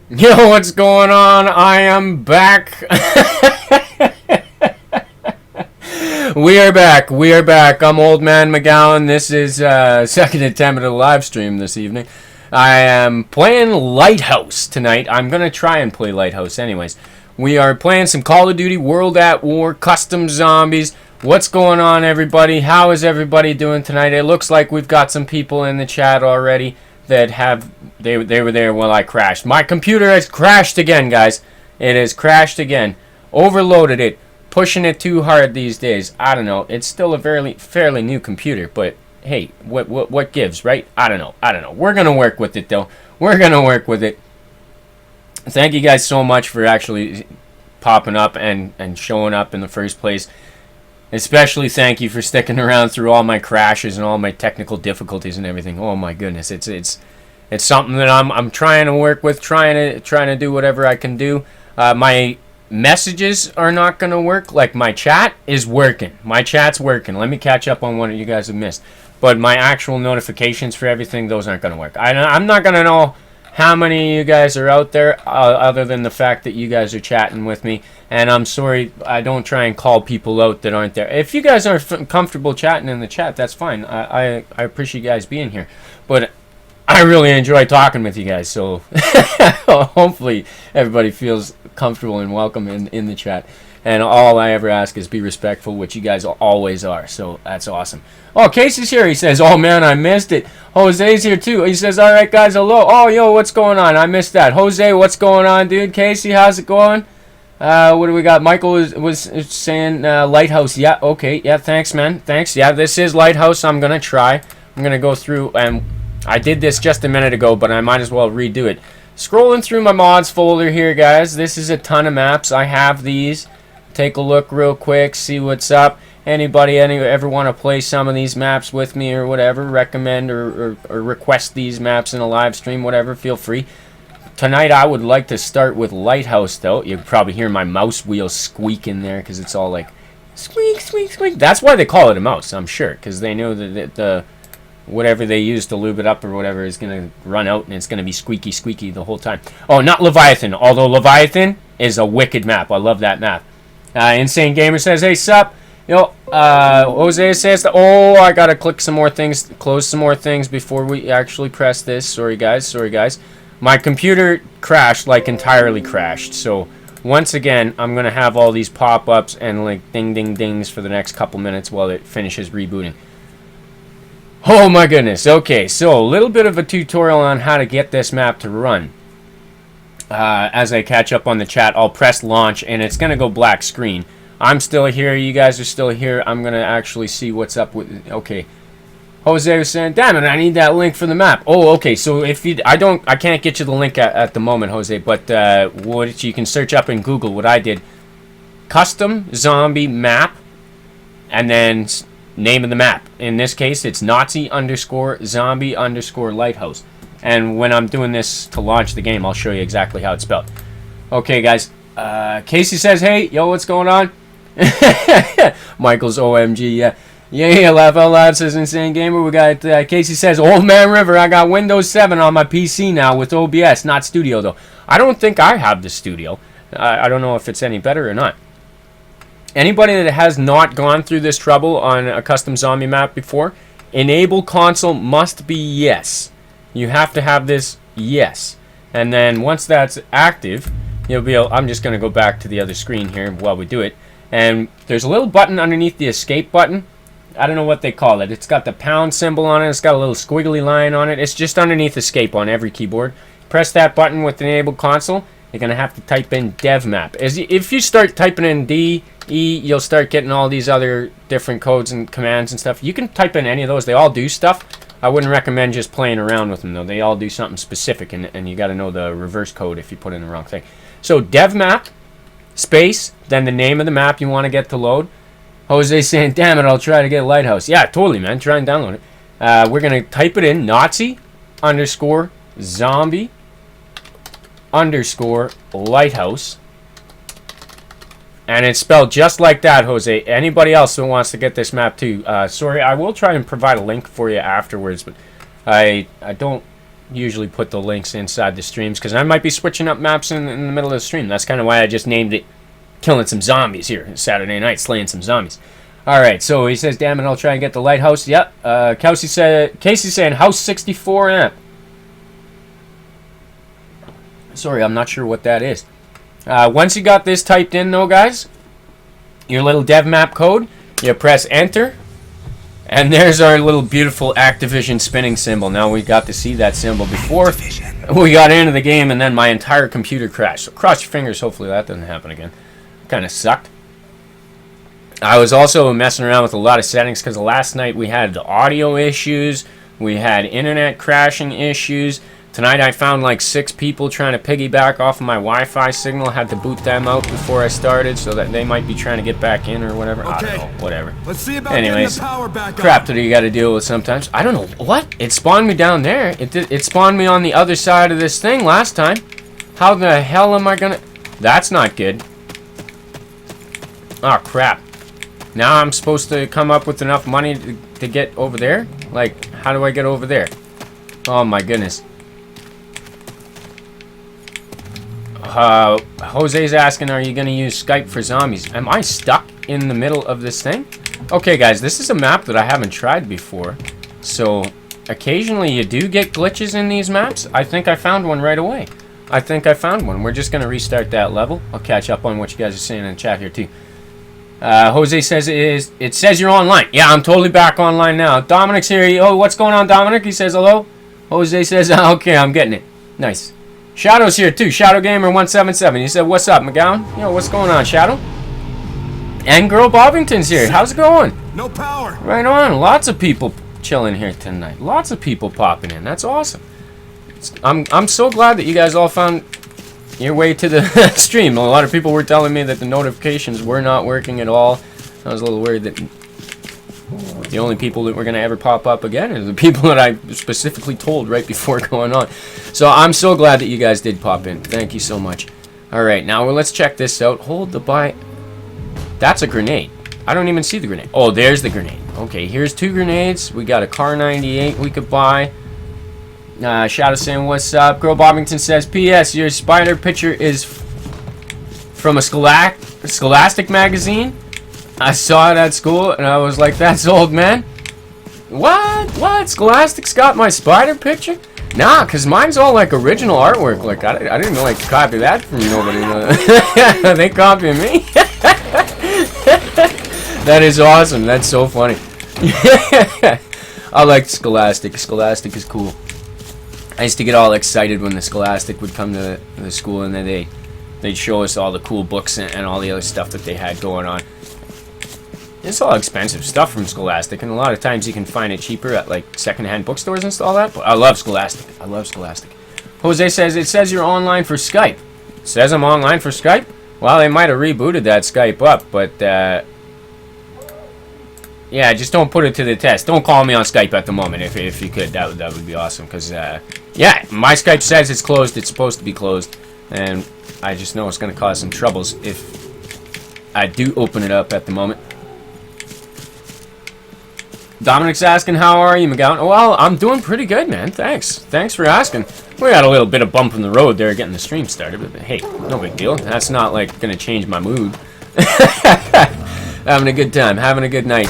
Yo, what's going on? I am back. We are back. We are back. I'm Old Man McGowan. This is second attempt at a live stream this evening. I am playing Lighthouse tonight. I'm going to try and play Lighthouse anyways. We are playing some Call of Duty World at War Custom Zombies. What's going on, everybody? How is everybody doing tonight? It looks like we've got some people in the chat already that have they were there while I crashed. My computer has crashed again, guys. It has crashed again. Overloaded it. Pushing it too hard these days. I don't know. It's still a fairly new computer, but hey, what gives, right? I don't know. We're gonna work with it though. We're gonna work with it. Thank you guys so much for actually popping up and showing up in the first place. Especially thank you for sticking around through all my crashes and all my technical difficulties and everything. Oh my goodness, it's something that I'm trying to work with, trying to do whatever I can do. My messages are not gonna work. Like my chat is working. My chat's working. Let me catch up on what you guys have missed. But my actual notifications for everything, those aren't gonna work. I'm not gonna know how many of you guys are out there, other than the fact that you guys are chatting with me. And I'm sorry, I don't try and call people out that aren't there. If you guys are comfortable chatting in the chat, that's fine. I appreciate you guys being here. But I really enjoy talking with you guys, so hopefully everybody feels comfortable and welcome in the chat. And all I ever ask is be respectful, which you guys always are, so that's awesome. Oh, Casey's here. He says, oh man, I missed it. Jose's here too. He says, alright guys, hello. Oh, yo, what's going on? I missed that. Jose, what's going on, dude? Casey, how's it going? What do we got? Michael was saying Lighthouse. Yeah, okay. Yeah, thanks, man. Thanks. Yeah, this is Lighthouse. I'm going to try. I'm going to go through, and I did this just a minute ago, but I might as well redo it. Scrolling through my mods folder here, guys. This is a ton of maps. I have these. Take a look real quick, see what's up. Anybody ever want to play some of these maps with me or whatever, recommend or request these maps in a live stream, whatever, feel free. Tonight I would like to start with Lighthouse, though. You can probably hear my mouse wheel squeak in there because it's all like squeak, squeak, squeak. That's why they call it a mouse, I'm sure, because they know that the whatever they use to lube it up or whatever is going to run out and it's going to be squeaky, squeaky the whole time. Oh, not Leviathan, although Leviathan is a wicked map. I love that map. Insane Gamer says, hey, sup? Yo, Jose says, oh, I gotta click some more things, close some more things before we actually press this. Sorry, guys. My computer crashed, like entirely crashed. So, once again, I'm gonna have all these pop-ups and like ding, ding, dings for the next couple minutes while it finishes rebooting. Oh my goodness. Okay, so a little bit of a tutorial on how to get this map to run. As I catch up on the chat, I'll press launch and it's gonna go black screen. I'm still here, you guys are still here. I'm gonna actually see what's up with. Okay, Jose was saying, damn it, I need that link for the map. Oh, okay, so if you I can't get you the link at the moment, Jose, but what you can search up in Google what I did. Custom zombie map and then name of the map. In this case it's Nazi_zombie_lighthouse. And when I'm doing this to launch the game, I'll show you exactly how it's spelled. Okay, guys. Casey says, hey, yo, what's going on? Michael's OMG, yeah. Yeah, laugh out loud, says Insane Gamer. We got, Casey says, Old Man River, I got Windows 7 on my PC now with OBS, not Studio, though. I don't think I have the Studio. I don't know if it's any better or not. Anybody that has not gone through this trouble on a custom zombie map before, enable console must be yes. You have to have this yes. And then once that's active, you'll be able, I'm just going to go back to the other screen here while we do it. And there's a little button underneath the escape button. I don't know what they call it. It's got the pound symbol on it. It's got a little squiggly line on it. It's just underneath escape on every keyboard. Press that button with the enabled console. You're going to have to type in dev map. If you start typing in D, E, you'll start getting all these other different codes and commands and stuff. You can type in any of those. They all do stuff. I wouldn't recommend just playing around with them, though. They all do something specific, and you got to know the reverse code if you put in the wrong thing. So, dev map, space, then the name of the map you want to get to load. Jose saying, damn it, I'll try to get Lighthouse. Yeah, totally, man. Try and download it. We're going to type it in, Nazi_zombie_lighthouse. And it's spelled just like that, Jose. Anybody else who wants to get this map too, sorry, I will try and provide a link for you afterwards, but I don't usually put the links inside the streams because I might be switching up maps in the middle of the stream. That's kind of why I just named it Killing Some Zombies here. Saturday night, Slaying Some Zombies. Alright, so he says, damn it, I'll try and get the lighthouse. Yep, Casey's saying House 64 amp. Sorry, I'm not sure what that is. Once you got this typed in, though, guys, your little dev map code, you press enter, and there's our little beautiful Activision spinning symbol. Now we got to see that symbol before we got into the game, and then my entire computer crashed. So cross your fingers, hopefully that doesn't happen again. Kind of sucked. I was also messing around with a lot of settings because last night we had audio issues, we had internet crashing issues. Tonight I found like 6 people trying to piggyback off of my Wi-Fi signal. Had to boot them out before I started so that they might be trying to get back in or whatever. Okay. I don't know, whatever. Let's see about anyways, getting the power back crap that you got to deal with sometimes. I don't know what it spawned me down there. It spawned me on the other side of this thing last time. How the hell am I gonna? That's not good. Oh crap! Now I'm supposed to come up with enough money to get over there. Like, how do I get over there? Oh my goodness. Jose's asking, are you going to use Skype for zombies? Am I stuck in the middle of this thing? Okay, guys, this is a map that I haven't tried before. So, occasionally you do get glitches in these maps. I think I found one right away. I think I found one. We're just going to restart that level. I'll catch up on what you guys are saying in the chat here, too. Jose says it says you're online. Yeah, I'm totally back online now. Dominic's here. Oh, what's going on, Dominic? He says hello. Jose says, okay, I'm getting it. Nice. Shadow's here too. Shadow Gamer 177. He said, "What's up, McGowan? Yo, what's going on, Shadow?" And Girl Bobbington's here. How's it going? No power. Right on. Lots of people chilling here tonight. Lots of people popping in. That's awesome. I'm so glad that you guys all found your way to the stream. A lot of people were telling me that the notifications were not working at all. I was a little worried that the only people that were going to ever pop up again are the people that I specifically told right before going on. So I'm so glad that you guys did pop in. Thank you so much. Alright, now let's check this out. Hold the buy. That's a grenade. I don't even see the grenade. Oh, there's the grenade. Okay, here's 2 grenades. We got a Car 98 we could buy. Shadow saying, what's up? Girl Bobbington says, P.S. Your spider picture is from a Scholastic magazine. I saw it at school, and I was like, that's old, man. What? Scholastic's got my spider picture? Nah, because mine's all, like, original artwork. Like, I didn't, like, copy that from nobody. They copy me. That is awesome. That's so funny. I like Scholastic. Scholastic is cool. I used to get all excited when the Scholastic would come to the school, and then they'd show us all the cool books and all the other stuff that they had going on. It's all expensive stuff from Scholastic, and a lot of times you can find it cheaper at like secondhand bookstores and all that. But I love Scholastic. I love Scholastic. Jose says, it says you're online for Skype. It says I'm online for Skype? Well, they might have rebooted that Skype up, but yeah, just don't put it to the test. Don't call me on Skype at the moment if you could. That would be awesome, because yeah, my Skype says it's closed. It's supposed to be closed, and I just know it's going to cause some troubles if I do open it up at the moment. Dominic's asking, how are you, McGowan? Well, I'm doing pretty good, man. Thanks for asking. We had a little bit of bump in the road there getting the stream started, but hey, no big deal. That's not, like, going to change my mood. Having a good time, having a good night.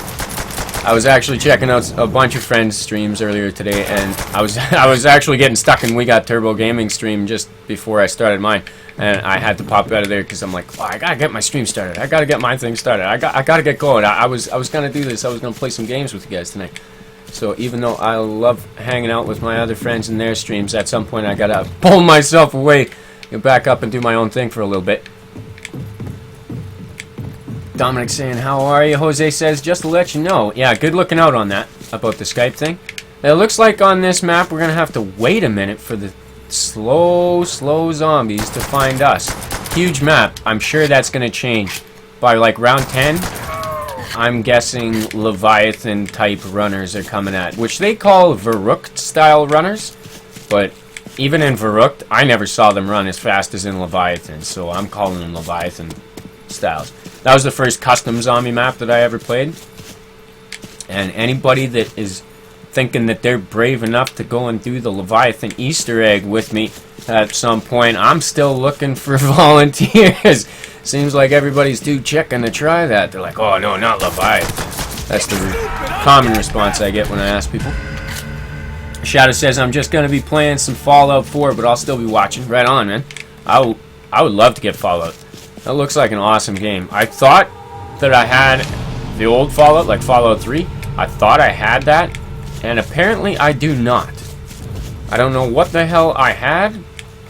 I was actually checking out a bunch of friends' streams earlier today, and I was actually getting stuck in We Got Turbo Gaming stream just before I started mine. And I had to pop out of there because I'm like, oh, I gotta get my stream started. I gotta get my thing started. I gotta get going. I was gonna do this. I was gonna play some games with you guys tonight. So even though I love hanging out with my other friends in their streams, at some point I gotta pull myself away, get back up and do my own thing for a little bit. Dominic saying, how are you? Jose says, just to let you know. Yeah, good looking out on that about the Skype thing. It looks like on this map we're gonna have to wait a minute for the slow zombies to find us. Huge map. I'm sure that's gonna change by like round 10. I'm guessing Leviathan type runners are coming at, which they call Verrückt style runners, but even in Verrückt I never saw them run as fast as in Leviathan, so I'm calling them Leviathan styles. That was the first custom zombie map that I ever played, and anybody that is thinking that they're brave enough to go and do the Leviathan Easter egg with me at some point. I'm still looking for volunteers. Seems like everybody's too chicken to try that. They're like, oh no, not Leviathan. That's the common response I get when I ask people. Shadow says, I'm just going to be playing some Fallout 4, but I'll still be watching. Right on, man. I would love to get Fallout. That looks like an awesome game. I thought that I had the old Fallout, like Fallout 3. I thought I had that, and apparently I do not. I don't know what the hell I had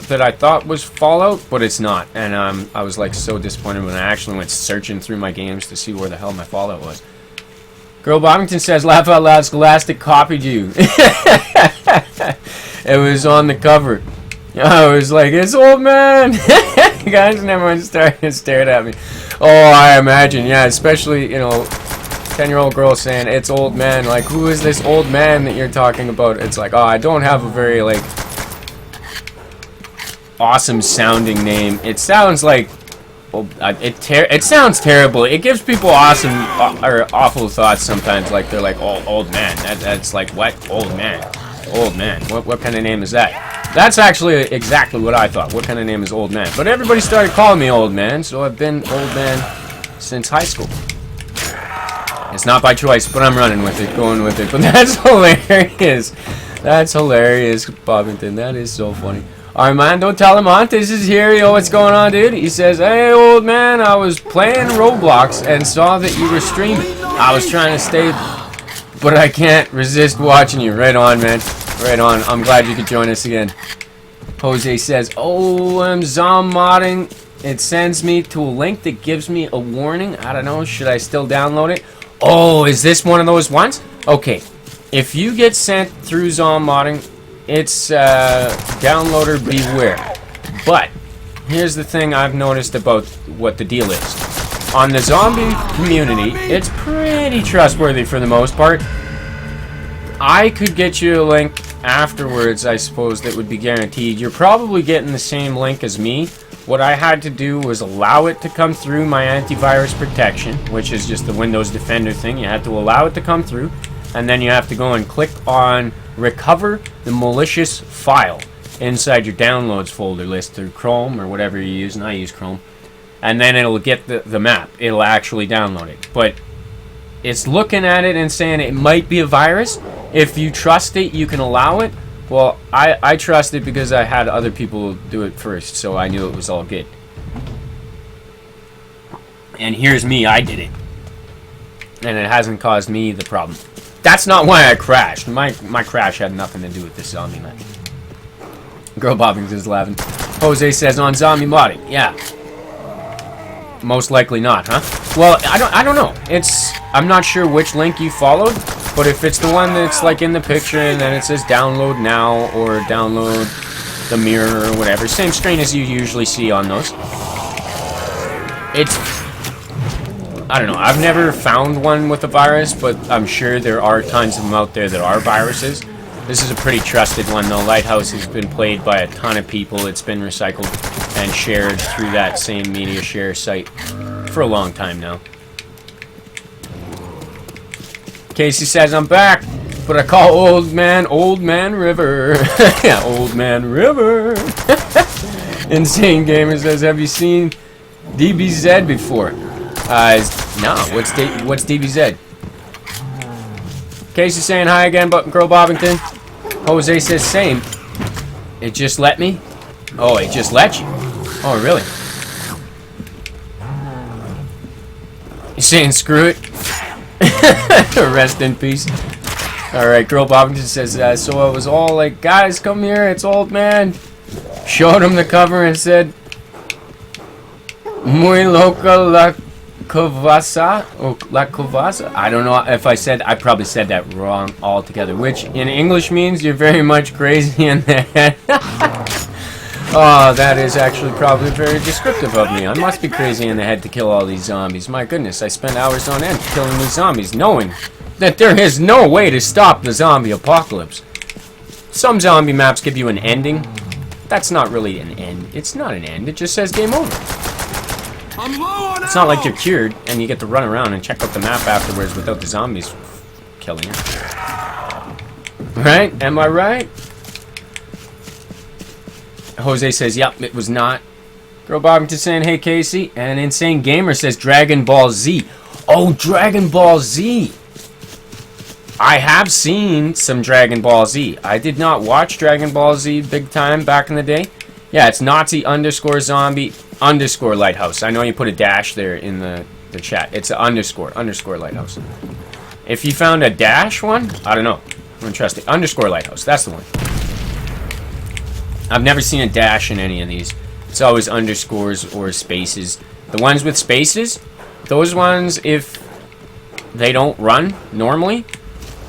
that I thought was Fallout, but it's not. And I was like so disappointed when I actually went searching through my games to see where the hell my Fallout was. Girl Bobbington says, laugh out loud, Scholastic copied you. It was on the cover. I was like, it's old man. Guys, everyone stared at me. Oh, I imagine, yeah, especially, you know, 10-year-old girl saying, it's old man. Like, who is this old man that you're talking about? It's like, oh, I don't have a very, like, awesome sounding name. It sounds like, well, it sounds terrible. It gives people awesome or awful thoughts sometimes. Like they're like, oh, old man. That's like what? Old man. Old man. What kind of name is that? That's actually exactly what I thought. What kind of name is old man? But everybody started calling me old man, so I've been old man since high school. It's not by choice, but I'm running with it, going with it. But that's hilarious. That's hilarious, Bobbington. That is so funny. Armando Talamontes is here. Yo, what's going on, dude? He says, hey, old man, I was playing Roblox and saw that you were streaming. I was trying to stay, but I can't resist watching you. Right on, man. Right on. I'm glad you could join us again. Jose says, oh, I'm zom modding. It sends me to a link that gives me a warning. I don't know. Should I still download it? Oh, is this one of those ones? Okay. If you get sent through zom modding, it's downloader beware. But here's the thing I've noticed about what the deal is. On the zombie community, it's pretty trustworthy for the most part. I could get you a link afterwards, I suppose, that would be guaranteed. You're probably getting the same link as me. What I had to do was allow it to come through my antivirus protection, which is just the Windows Defender thing. You had to allow it to come through, and then you have to go and click on recover the malicious file inside your downloads folder list through Chrome or whatever you use, and I use Chrome, and then it'll get the map. It'll actually download it, but it's looking at it and saying it might be a virus. If you trust it, you can allow it. Well, I trust it because I had other people do it first, so I knew it was all good. And here's me, I did it, and it hasn't caused me the problem. That's not why I crashed. My crash had nothing to do with this zombie man. Girl Bobbington's laughing. Jose says on zombie modding. Yeah. Most likely not, huh? Well, I don't know. I'm not sure which link you followed, but if it's the one that's like in the picture and then it says download now or download the mirror or whatever, same screen as you usually see on those. I don't know. I've never found one with a virus, but I'm sure there are tons of them out there that are viruses. This is a pretty trusted one, though. Lighthouse has been played by a ton of people. It's been recycled and shared through that same media share site for a long time now. Casey says, I'm back, but I call Old Man River. Yeah, Old Man River. Insane Gamer says, have you seen DBZ before? No. What's DBZ? Casey saying hi again, but Girl Bobbington. Jose says same. It just let me? Oh, it just let you? Oh, really? You saying screw it? Rest in peace. Alright, Girl Bobbington says, so it was all like, guys, come here, it's old man. Showed him the cover and said, muy loca la covasa, or la covasa. I don't know if I probably said that wrong altogether, which in English means you're very much crazy in the head. Oh, that is actually probably very descriptive of me. I must be crazy in the head to kill all these zombies. My goodness, I spend hours on end killing these zombies, knowing that there is no way to stop the zombie apocalypse. Some zombie maps give you an ending. That's not really an end. It's not an end. It just says game over. It's not like you're cured and you get to run around and check out the map afterwards without the zombies killing you. Right? Am I right? Jose says, yep, it was not. Girl Bobbington saying, hey, Casey. And Insane Gamer says, Dragon Ball Z. Oh, Dragon Ball Z. I have seen some Dragon Ball Z. I did not watch Dragon Ball Z big time back in the day. Yeah, it's Nazi underscore zombie underscore lighthouse. I know you put a dash there in the chat. It's an underscore lighthouse. If you found a dash one, I don't know. I'm interested. Underscore lighthouse. That's the one. I've never seen a dash in any of these. It's always underscores or spaces. The ones with spaces, those ones, if they don't run normally,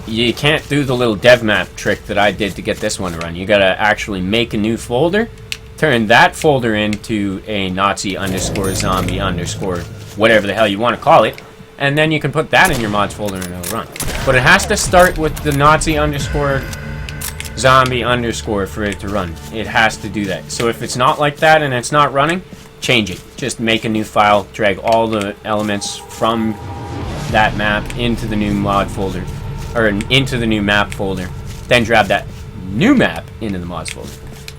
you can't do the little dev map trick that I did to get this one to run. You gotta actually make a new folder, turn that folder into a Nazi underscore zombie underscore whatever the hell you want to call it, and then you can put that in your mods folder and it'll run. But it has to start with the Nazi underscore zombie underscore for it to run. It has to do that. So if it's not like that and it's not running, change it. Just make a new file, drag all the elements from that map into the new mod folder, or into the new map folder, then drag that new map into the mods folder.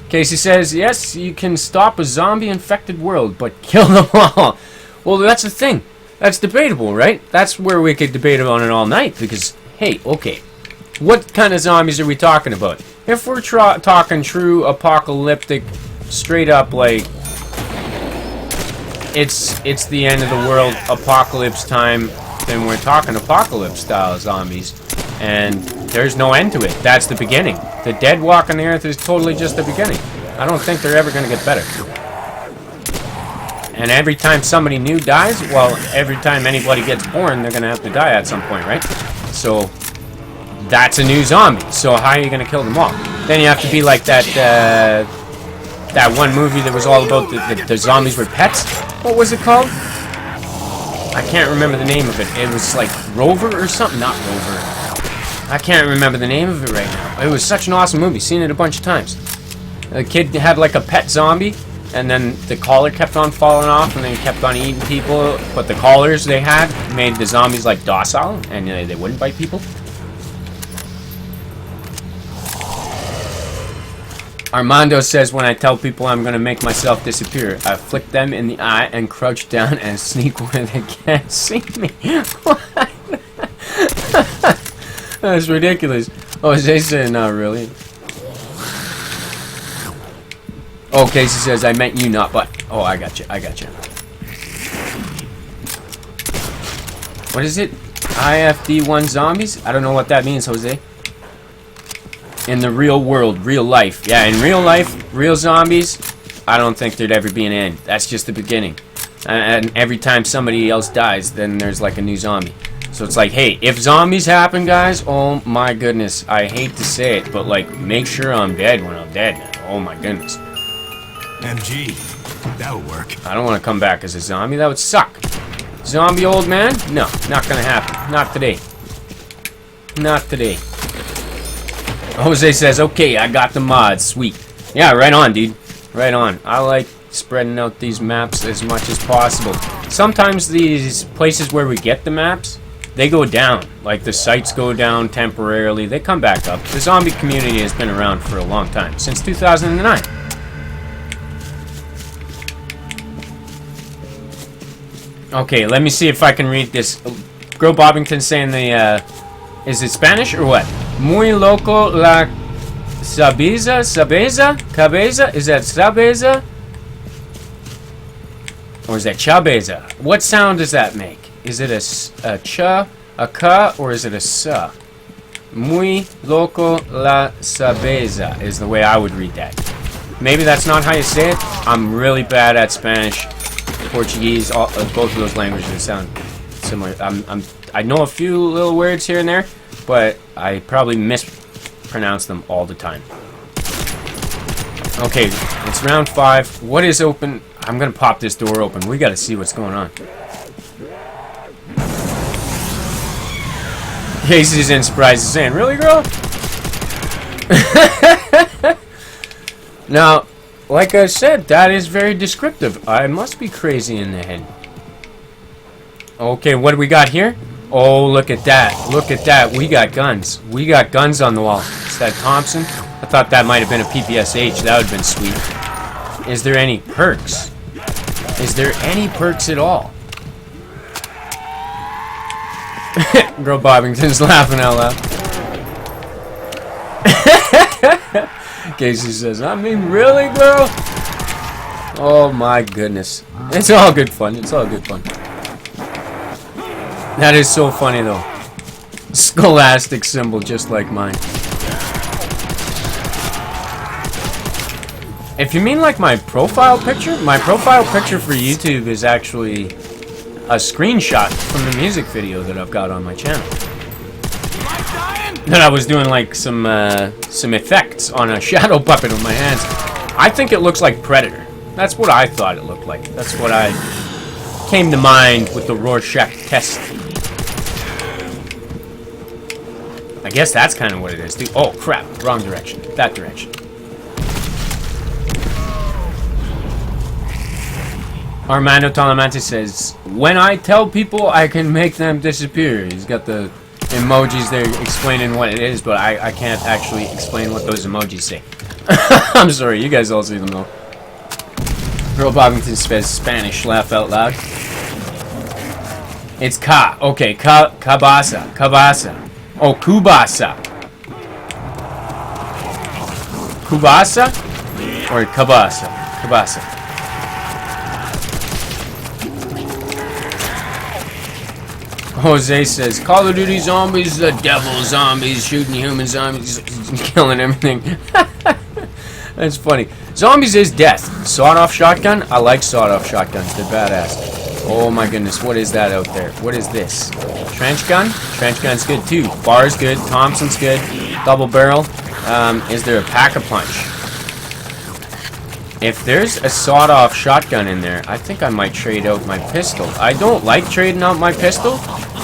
Casey says, yes, you can stop a zombie infected world, but kill them all. Well, that's the thing. That's debatable, right? That's where we could debate on it all night, because, hey, okay, what kind of zombies are we talking about? If we're talking true apocalyptic, straight up, like, it's the end of the world, apocalypse time, then we're talking apocalypse-style zombies, and there's no end to it. That's the beginning. The dead walking the earth is totally just the beginning. I don't think they're ever going to get better. And every time somebody new dies, well, every time anybody gets born, they're going to have to die at some point, right? So that's a new zombie. So how are you going to kill them all? Then you have to be like that that one movie that was all about the zombies were pets. What was it called? I can't remember the name of it. It was like Rover or something. Not Rover. I can't remember the name of it right now. It was such an awesome movie. Seen it a bunch of times. The kid had like a pet zombie, and then the collar kept on falling off, and then he kept on eating people. But the collars they had made the zombies like docile, and they wouldn't bite people. Armando says, when I tell people I'm going to make myself disappear, I flick them in the eye and crouch down and sneak where they can't see me. What? That's ridiculous. Oh, Jose said, not really. Oh, Casey says, I meant you, not but. Oh, I got you. I got you. What is it? IFD1 zombies? I don't know what that means, Jose. In the real world, real life. Yeah, in real life, real zombies, I don't think there'd ever be an end. That's just the beginning. And every time somebody else dies, then there's like a new zombie. So it's like, hey, if zombies happen, guys, oh my goodness, I hate to say it, but like, make sure I'm dead when I'm dead, man. Oh my goodness. MG, that'll work. I don't want to come back as a zombie. That would suck. Zombie old man? No, not gonna happen. Not today. Not today. Jose says, okay, I got the mods. Sweet. Yeah, right on, dude. Right on. I like spreading out these maps as much as possible. Sometimes these places where we get the maps, they go down. Like the sites go down temporarily. They come back up. The zombie community has been around for a long time. Since 2009. Okay, let me see if I can read this. Girl Bobbington saying the, is it Spanish or what? Muy loco la sabeza? Sabeza? Cabeza? Is that sabeza? Or is that chabeza? What sound does that make? Is it a cha, a ka, or is it a sa? Muy loco la sabeza is the way I would read that. Maybe that's not how you say it. I'm really bad at Spanish, Portuguese, both of those languages sound similar. I know a few little words here and there, but I probably mispronounce them all the time. Okay, it's round 5. What is open? I'm gonna pop this door open. We gotta see what's going on. Casey's in surprise is saying, really, girl? Now, like I said, that is very descriptive. I must be crazy in the head. Okay, what do we got here? Oh, look at that. Look at that. We got guns. We got guns on the wall. Is that Thompson? I thought that might have been a PPSH. That would have been sweet. Is there any perks? Is there any perks at all? Girl Bobbington's laughing out loud. Casey says, I mean, really, girl? Oh my goodness. It's all good fun. It's all good fun. That is so funny though. Scholastic symbol just like mine. If you mean like my profile picture for YouTube is actually a screenshot from the music video that I've got on my channel. That I was doing like some effects on a shadow puppet with my hands. I think it looks like Predator. That's what I thought it looked like. That's what I came to mind with the Rorschach test. I guess that's kind of what it is. Oh crap, wrong direction. That direction. Armando Talamante says, when I tell people I can make them disappear. He's got the emojis there explaining what it is, but I can't actually explain what those emojis say. I'm sorry, you guys all see them though. Girl Bobbington says Spanish, laugh out loud. It's ka. Okay, cabasa. Cabasa. Oh, kubasa. Kubasa? Or cabasa? Cabasa. Jose says, Call of Duty zombies, the devil zombies, shooting human zombies, killing everything. That's funny. Zombies is death. Sawed-off shotgun? I like sawed-off shotguns. They're badass. Oh my goodness, what is that out there? What is this? Trench gun? Trench gun's good too. Bar's good. Thompson's good. Double barrel. Is there a pack-a-punch? If there's a sawed-off shotgun in there, I think I might trade out my pistol. I don't like trading out my pistol,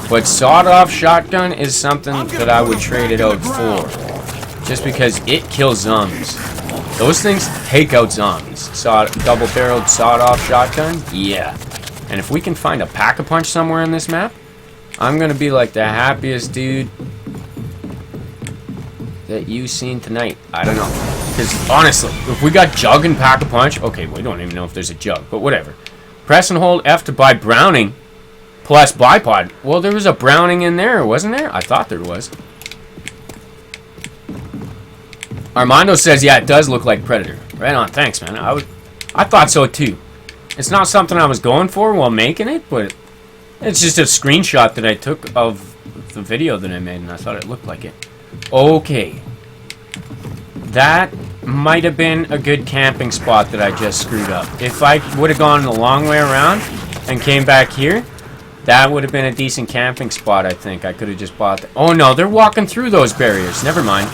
but sawed-off shotgun is something that I would trade it out for. Just because it kills zombies. Those things take out zombies. Double-barreled sawed-off shotgun? Yeah. And if we can find a pack-a-punch somewhere in this map, I'm gonna be like the happiest dude that you've seen tonight. I don't know. Because honestly, if we got jug and pack-a-punch, okay, we don't even know if there's a jug, but whatever. Press and hold F to buy Browning plus bipod. Well, there was a Browning in there, wasn't there? I thought there was. Armando says, yeah, it does look like Predator. Right on, thanks, man. I thought so too. It's not something I was going for while making it, but it's just a screenshot that I took of the video that I made, and I thought it looked like it. Okay. That might have been a good camping spot that I just screwed up. If I would have gone the long way around and came back here, that would have been a decent camping spot, I think. I could have just bought oh no, they're walking through those barriers. Never mind.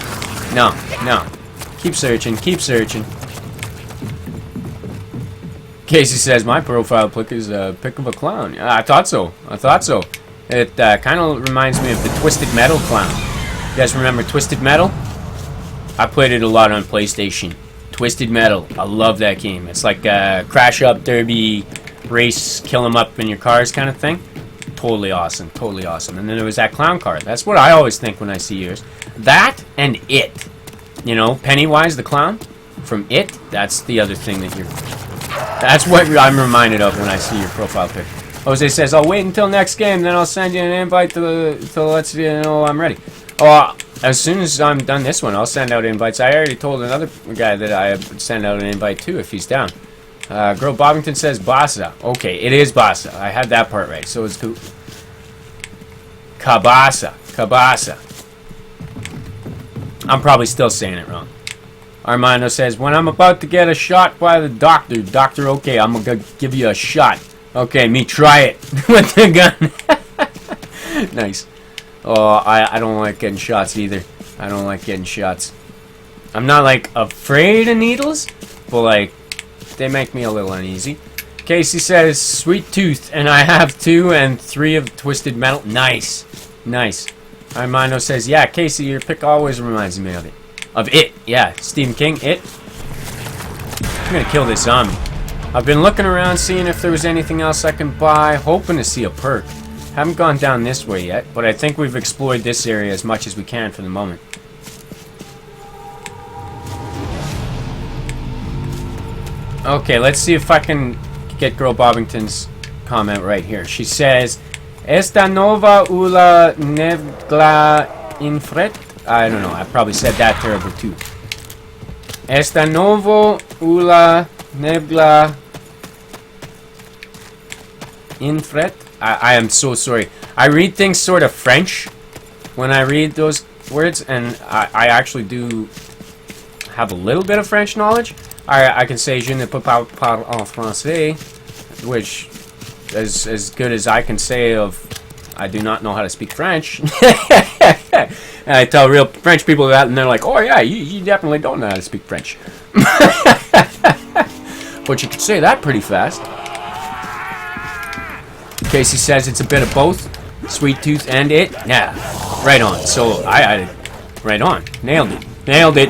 No, no. Keep searching, keep searching. Casey says, my profile pic is a pic of a clown. Yeah, I thought so. I thought so. It kind of reminds me of the Twisted Metal clown. You guys remember Twisted Metal? I played it a lot on PlayStation. Twisted Metal. I love that game. It's like a crash up derby race, kill them up in your cars kind of thing. Totally awesome. Totally awesome. And then there was that clown car. That's what I always think when I see yours. That and It. You know, Pennywise the clown from It. That's the other thing that you're... That's what I'm reminded of when I see your profile pic. Jose says, I'll wait until next game, then I'll send you an invite to let you know I'm ready. Oh, as soon as I'm done this one, I'll send out invites. I already told another guy that I would send out an invite too if he's down. Girl Bobbington says Bassa. Okay, it is Bassa. I had that part right, so it's cool. Cabasa. Cabasa. I'm probably still saying it wrong. Armando says, when I'm about to get a shot by the doctor, okay, I'm gonna give you a shot. Okay, me try it with the gun. Nice. Oh, I don't like getting shots either. I don't like getting shots. I'm not, like, afraid of needles, but, like, they make me a little uneasy. Casey says, sweet tooth, and I have 2 and 3 of Twisted Metal. Nice. Nice. Armando says, yeah, Casey, your pick always reminds me of it. Of It. Yeah, Stephen King, It. I'm gonna kill this zombie. I've been looking around, seeing if there was anything else I can buy, hoping to see a perk. Haven't gone down this way yet, but I think we've explored this area as much as we can for the moment. Okay, let's see if I can get Girl Bobbington's comment right here. She says, Esta nova ula nebla infret. I don't know, I probably said that terrible too. Esta novo ula nebla infret. I am so sorry. I read things sort of French when I read those words, and I actually do have a little bit of French knowledge. I can say je ne peux pas parler en français, which is as good as I can say of I do not know how to speak French. And I tell real French people that, and they're like, oh yeah, you definitely don't know how to speak French. But you could say that pretty fast. Casey says it's a bit of both. Sweet tooth and it. Yeah, right on. So I right on. Nailed it. Nailed it.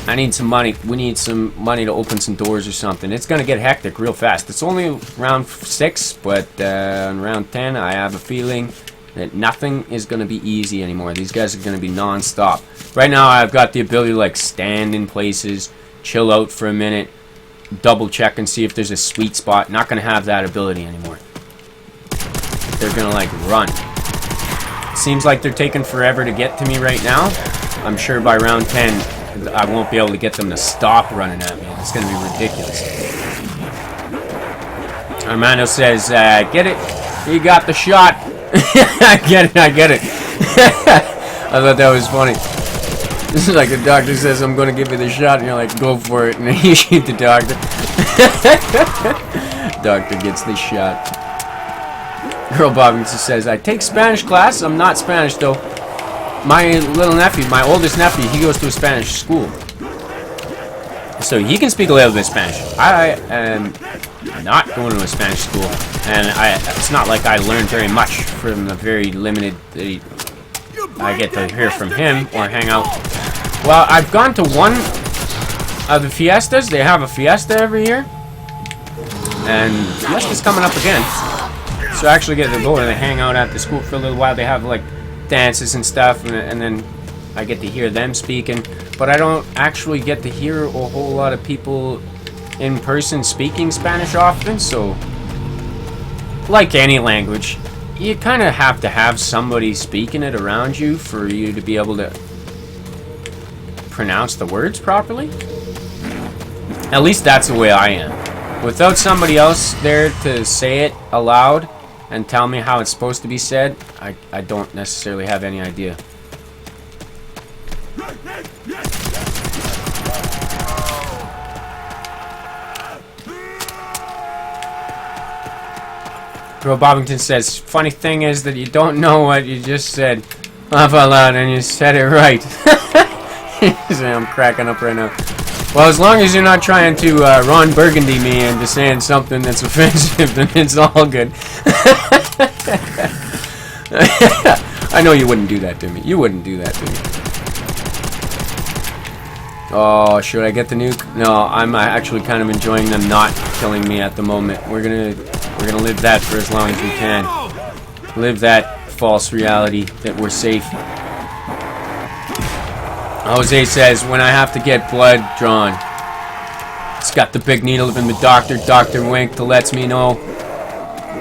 I need some money. We need some money to open some doors or something. It's going to get hectic real fast. It's only round 6, but in round 10, I have a feeling that nothing is going to be easy anymore. These guys are going to be non-stop. Right now, I've got the ability to like stand in places, chill out for a minute, double check and see if there's a sweet spot. Not going to have that ability anymore. They're going to like run. Seems like they're taking forever to get to me right now. I'm sure by round 10, I won't be able to get them to stop running at me. It's going to be ridiculous. Armando says, get it? You got the shot. I get it, I get it. I thought that was funny. This is like the doctor says, I'm going to give you the shot, and you're like, go for it, and then you shoot the doctor. Doctor gets the shot. Girl Bobbington says, I take Spanish class. I'm not Spanish, though. My little nephew, my oldest nephew, he goes to a Spanish school. So he can speak a little bit of Spanish. I am not going to a Spanish school. And it's not like I learned very much from the very limited I get to hear from him or hang out. Well, I've gone to one of the fiestas. They have a fiesta every year. And fiesta's coming up again. So I actually get to go and they hang out at the school for a little while. They have like dances and stuff, and then I get to hear them speaking, but I don't actually get to hear a whole lot of people in person speaking Spanish often. So like any language, you kind of have to have somebody speaking it around you for you to be able to pronounce the words properly. At least that's the way I am. Without somebody else there to say it aloud and tell me how it's supposed to be said, I don't necessarily have any idea. Girl Bobbington says, funny thing is that you don't know what you just said. Laugh out loud, and you said it right. I'm cracking up right now. Well, as long as you're not trying to Ron Burgundy me into saying something that's offensive, then it's all good. I know you wouldn't do that to me. You wouldn't do that to me. Oh, should I get the nuke? No, I'm actually kind of enjoying them not killing me at the moment. We're gonna live that for as long as we can. Live that false reality that we're safe. Jose says, when I have to get blood drawn, it's got the big needle in the doctor. Dr. Wink to lets me know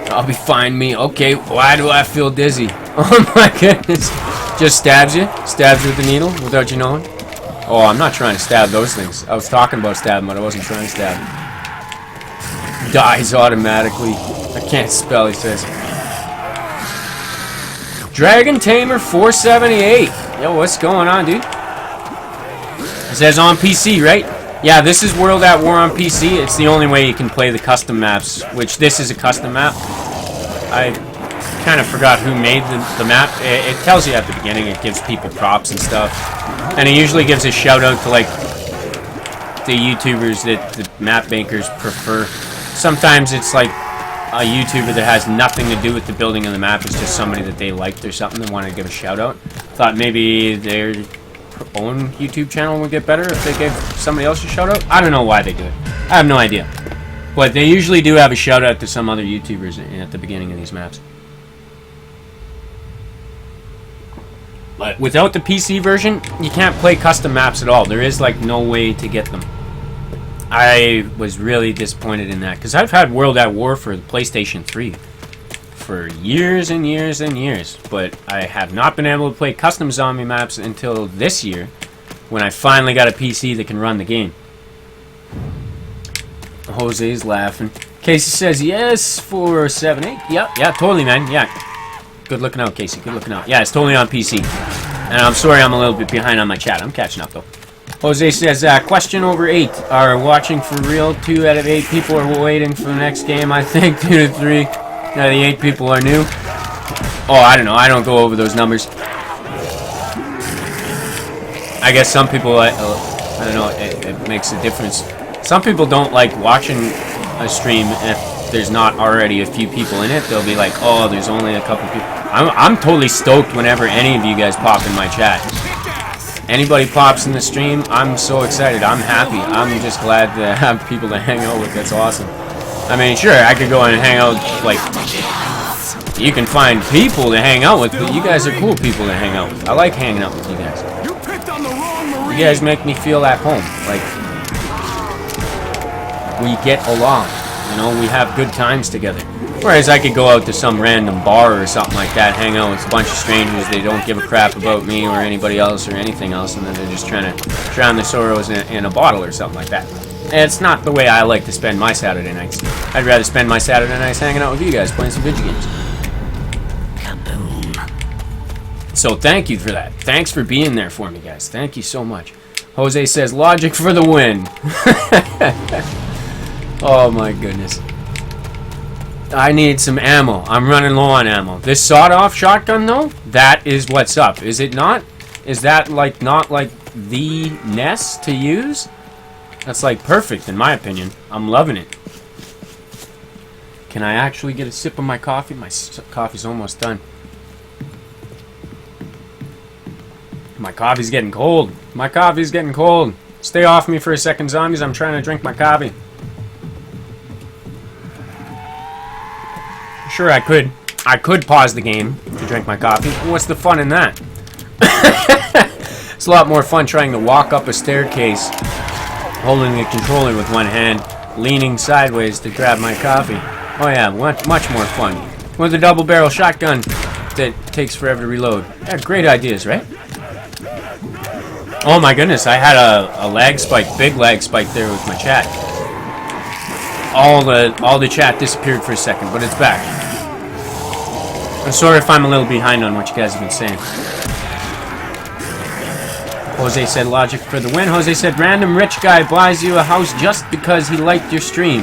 I'll be fine. Me, okay, why do I feel dizzy? Oh my goodness. Just stabs you? Stabs you with the needle without you knowing? Oh, I'm not trying to stab those things. I was talking about stabbing, but I wasn't trying to stab. Dies automatically. I can't spell, he says. Dragon Tamer 478. Yo, what's going on, dude? It says on PC, right? Yeah, this is World at War on PC. It's the only way you can play the custom maps, which this is a custom map. I kind of forgot who made the map. It tells you at the beginning. It gives people props and stuff. And it usually gives a shout out to like the YouTubers that the map makers prefer. Sometimes it's like a YouTuber that has nothing to do with the building of the map. It's just somebody that they liked or something and wanted to give a shout out. Thought maybe their own YouTube channel would get better if they gave somebody else a shout out. I don't know why they do it. I have no idea. But they usually do have a shout out to some other YouTubers at the beginning of these maps. But without the PC version, you can't play custom maps at all. There is like no way to get them. I was really disappointed in that because I've had World at War for the PlayStation 3 for years and years and years, but I have not been able to play custom zombie maps until this year when I finally got a PC that can run the game. Jose's laughing. Casey says yes for 7-8. Yeah, totally, man. Yeah. Good looking out, Casey. Good looking out. Yeah, it's totally on PC. And I'm sorry I'm a little bit behind on my chat. I'm catching up, though. Jose says, question over 8 are watching for real. 2 out of 8 people are waiting for the next game. I think 2 to 3 out of the 8 people are new. Oh, I don't know. I don't go over those numbers. I guess some people, I don't know, it makes a difference. Some people don't like watching a stream if there's not already a few people in it. They'll be like, oh, there's only a couple people. I'm totally stoked whenever any of you guys pop in my chat. Anybody pops in the stream, I'm so excited. I'm happy. I'm just glad to have people to hang out with. That's awesome. I mean, sure, I could go and hang out, like, you can find people to hang out with, but you guys are cool people to hang out with. I like hanging out with you guys. You guys make me feel at home. Like, we get along. You know, we have good times together. Whereas I could go out to some random bar or something like that, hang out with a bunch of strangers, they don't give a crap about me or anybody else or anything else, and then they're just trying to drown their sorrows in a bottle or something like that. And it's not the way I like to spend my Saturday nights. I'd rather spend my Saturday nights hanging out with you guys, playing some video games. Kaboom. So thank you for that. Thanks for being there for me, guys. Thank you so much. Jose says, logic for the win. Oh my goodness. I need some ammo. I'm running low on ammo. This sawed-off shotgun, though, that is what's up. Is it not? Is that, like, not, like, the nest to use? That's, like, perfect, in my opinion. I'm loving it. Can I actually get a sip of my coffee? My coffee's almost done. My coffee's getting cold. My coffee's getting cold. Stay off me for a second, zombies. I'm trying to drink my coffee. Sure, I could pause the game to drink my coffee. What's the fun in that? It's a lot more fun trying to walk up a staircase, holding a controller with one hand, leaning sideways to grab my coffee. Oh yeah, much more fun. With a double barrel shotgun that takes forever to reload. Yeah, great ideas, right? Oh my goodness, I had a lag spike, big lag spike there with my chat. All the chat disappeared for a second, but it's back. I'm sorry if I'm a little behind on what you guys have been saying. Jose said logic for the win. Jose said random rich guy buys you a house just because he liked your stream.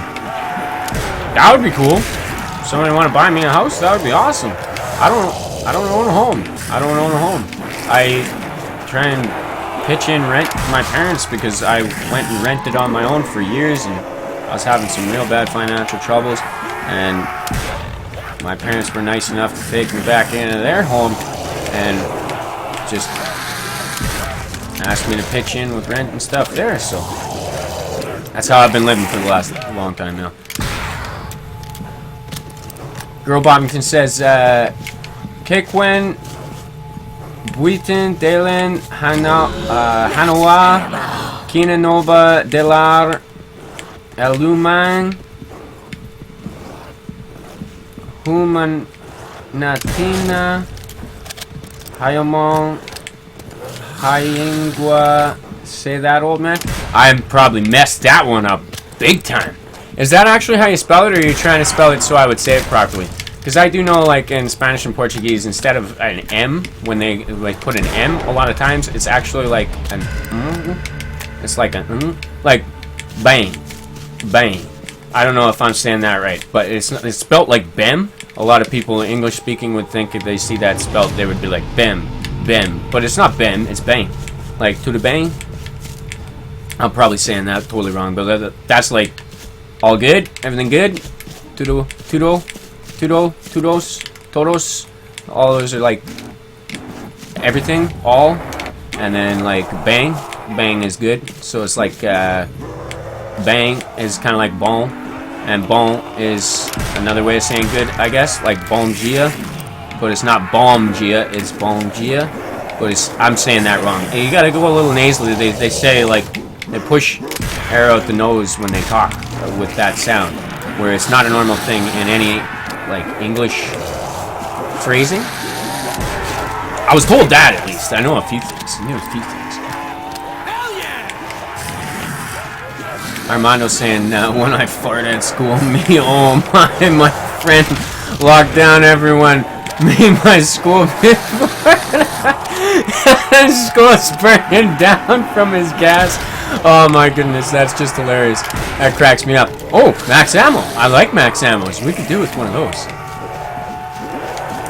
That would be cool. If somebody want to buy me a house, that would be awesome. I don't own a home. I don't own a home. I try and pitch in rent to my parents because I went and rented on my own for years and I was having some real bad financial troubles, and my parents were nice enough to take me back into their home and just asked me to pitch in with rent and stuff there, so that's how I've been living for the last long time now. Girl Bobbington says, Kekwen, Buitin, Delen, Hanawa, Kinanova, Delar, Elumang, Human Natina, Hayamon, Hayingwa. Say that, old man? I probably messed that one up big time. Is that actually how you spell it, or are you trying to spell it so I would say it properly? Because I do know, like, in Spanish and Portuguese, instead of an M, when they like put an M, a lot of times, it's actually like an It's like a like bang. Bang. I don't know if I'm saying that right, but it's spelt like Bem. A lot of people English speaking would think if they see that spelt, they would be like Bem, Bem. But it's not Bem, it's Bang. Like to the bang. I'm probably saying that totally wrong, but that's like all good, everything good. Tudo, todos. All those are like everything, all, and then like bang is good. So it's like bang is kind of like bon, And bon is another way of saying good, I guess, like bon dia. But it's not bom gia, it's bon gia. But I'm saying that wrong. You gotta go a little nasally. They say, like, they push air out the nose when they talk with that sound. Where it's not a normal thing in any, like, English phrasing. I was told that, at least. I know a few things. I knew a few things. Hell yeah! Armando's saying, when I fart at school, me, oh my friend locked down everyone. Me, my school before. School's burning down from his gas. Oh my goodness, that's just hilarious. That cracks me up. Oh, max ammo. I like max ammo. So we could do with one of those.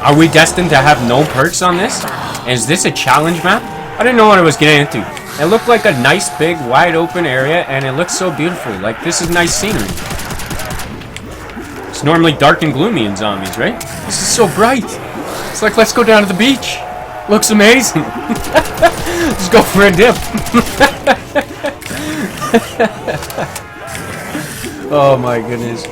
Are we destined to have no perks on this? Is this a challenge map? I didn't know what I was getting into. It looked like a nice, big, wide open area, and it looks so beautiful. Like, this is nice scenery. It's normally dark and gloomy in zombies, right? This is so bright. It's like, let's go down to the beach. Looks amazing. Let's go for a dip. Oh my goodness.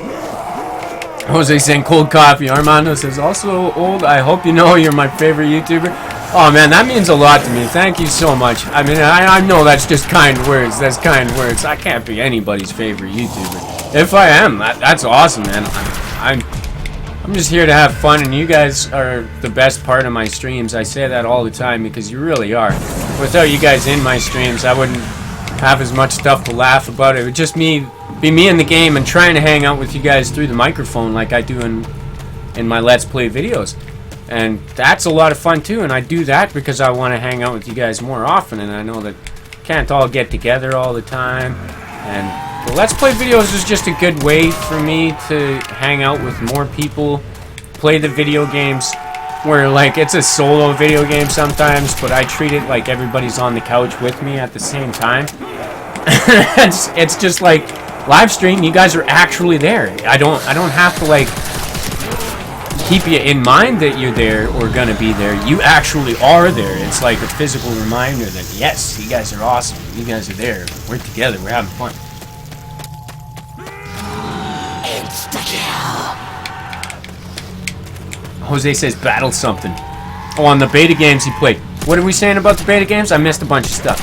Jose saying cold coffee. Armando says, also old, I hope you know you're my favorite YouTuber. Oh man, that means a lot to me. Thank you so much. I mean, I know that's just kind words. That's kind words. I can't be anybody's favorite YouTuber. If I am, that's awesome, man. I'm just here to have fun, and you guys are the best part of my streams. I say that all the time because you really are. Without you guys in my streams, I wouldn't have as much stuff to laugh about. It would just be me in the game and trying to hang out with you guys through the microphone like I do in my Let's Play videos. And that's a lot of fun too, and I do that because I want to hang out with you guys more often, and I know that can't all get together all the time. And the Let's Play videos is just a good way for me to hang out with more people, play the video games, where like it's a solo video game sometimes, but I treat it like everybody's on the couch with me at the same time. it's just like live stream, you guys are actually there. I don't have to like keep you in mind that you're there or gonna be there. You actually are there. It's like a physical reminder that yes, you guys are awesome. You guys are there. We're together. We're having fun. Jose says battle something. Oh, on the beta games he played. What are we saying about the beta games? I missed a bunch of stuff.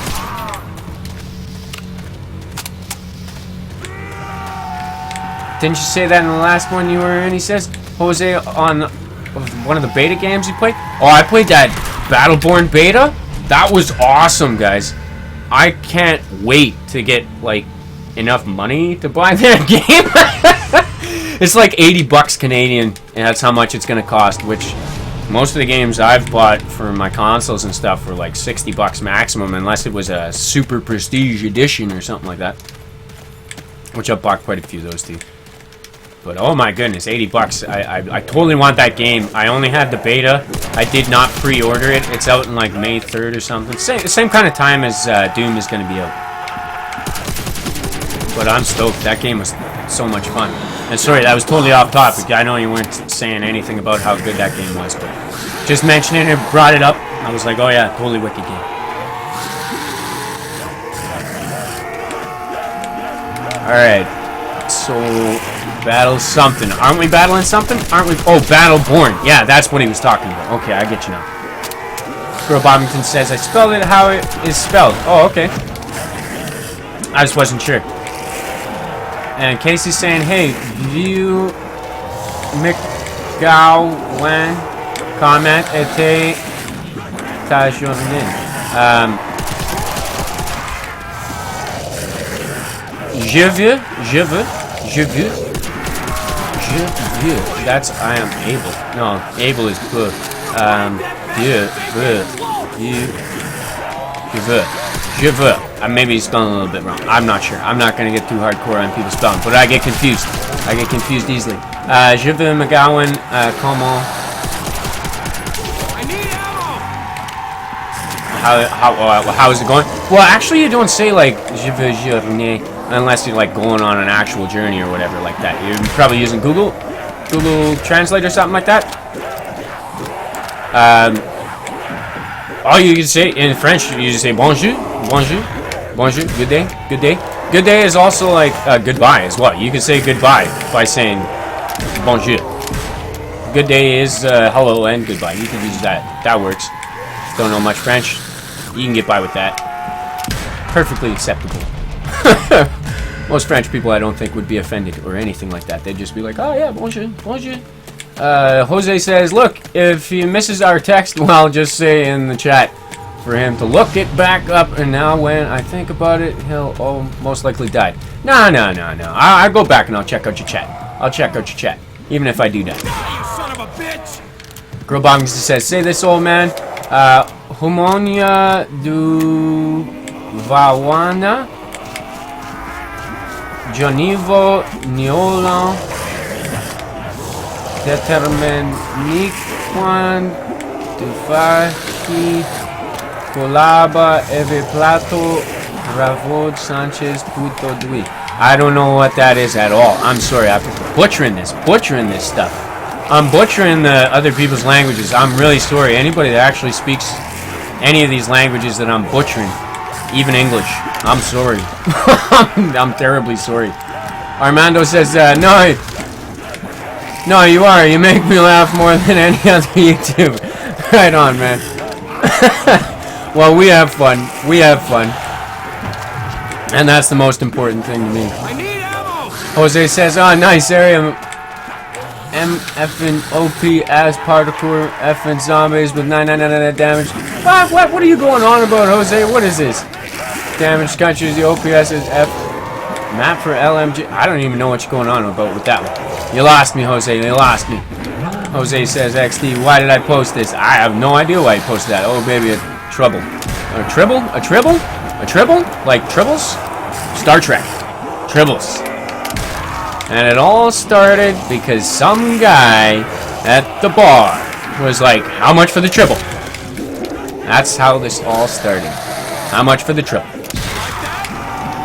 Didn't you say that in the last one you were in? He says, Jose, on one of the beta games you played? Oh, I played that Battleborn beta. That was awesome, guys. I can't wait to get, like, enough money to buy that game. It's like 80 bucks Canadian, and that's how much it's going to cost, which most of the games I've bought for my consoles and stuff were like 60 bucks maximum, unless it was a super prestige edition or something like that. Which I've bought quite a few of those too. But oh my goodness, 80 bucks. I totally want that game. I only had the beta. I did not pre-order it. It's out in like May 3rd or something. Same kind of time as Doom is going to be out. But I'm stoked. That game was so much fun. And sorry, that was totally off topic. I know you weren't saying anything about how good that game was, but just mentioning it, brought it up. I was like, oh yeah, totally wicked game. Alright. So, battle something. Aren't we battling something? Aren't we? Oh, Battleborn. Yeah, that's what he was talking about. Okay, I get you now. Girl Bobbington says, I spelled it how it is spelled. Oh, okay. I just wasn't sure. And Casey's saying, hey, view McGowan comment était ta journée. Je veux. That's I am able. No, able is good. Je veux. Maybe he's spelling a little bit wrong. I'm not sure. I'm not going to get too hardcore on people spelling, but I get confused. I get confused easily. Je veux McGowan, comment? I need ammo! How is it going? Well, actually, you don't say like je veux journée unless you're like going on an actual journey or whatever like that. You're probably using Google Translate or something like that. All you can say in French, you just say bonjour, good day. Good day is also like goodbye as well. You can say goodbye by saying bonjour. Good day is hello and goodbye. You can use that. That works. Don't know much French. You can get by with that. Perfectly acceptable. Most French people I don't think would be offended or anything like that. They'd just be like, oh yeah, bonjour, bonjour. Jose says, look, if he misses our text, well, just say in the chat for him to look it back up, and now when I think about it, he'll most likely die. No. I'll go back and I'll check out your chat. I'll check out your chat, even if I do die. You son of a bitch! Girl Bombings says, say this, old man. Humonia du Vawana Jonivo Niolan Determiniquan Dufahi Colaba Eve Plato Ravod Sanchez Puto Dui. I don't know what that is at all. I'm sorry, I'm butchering this stuff. I'm butchering the other people's languages. I'm really sorry. Anybody that actually speaks any of these languages that I'm butchering, even English, I'm sorry. I'm terribly sorry. Armando says, no, you are. You make me laugh more than any other YouTube. Right on, man. Well, we have fun. We have fun. And that's the most important thing to me. I need ammo! Jose says, oh, nice area. MF and OP as parkour F and zombies with 999 damage. What are you going on about, Jose? What is this? Damage countries, the OPS is F. Map for LMG. I don't even know what you're going on about with that one. You lost me, Jose. You lost me. Jose says, XD, why did I post this? I have no idea why he posted that. Oh, baby, a trouble. A tribble? A tribble? A tribble? Like tribbles? Star Trek. Tribbles. And it all started because some guy at the bar was like, how much for the tribble? That's how this all started. How much for the tribble?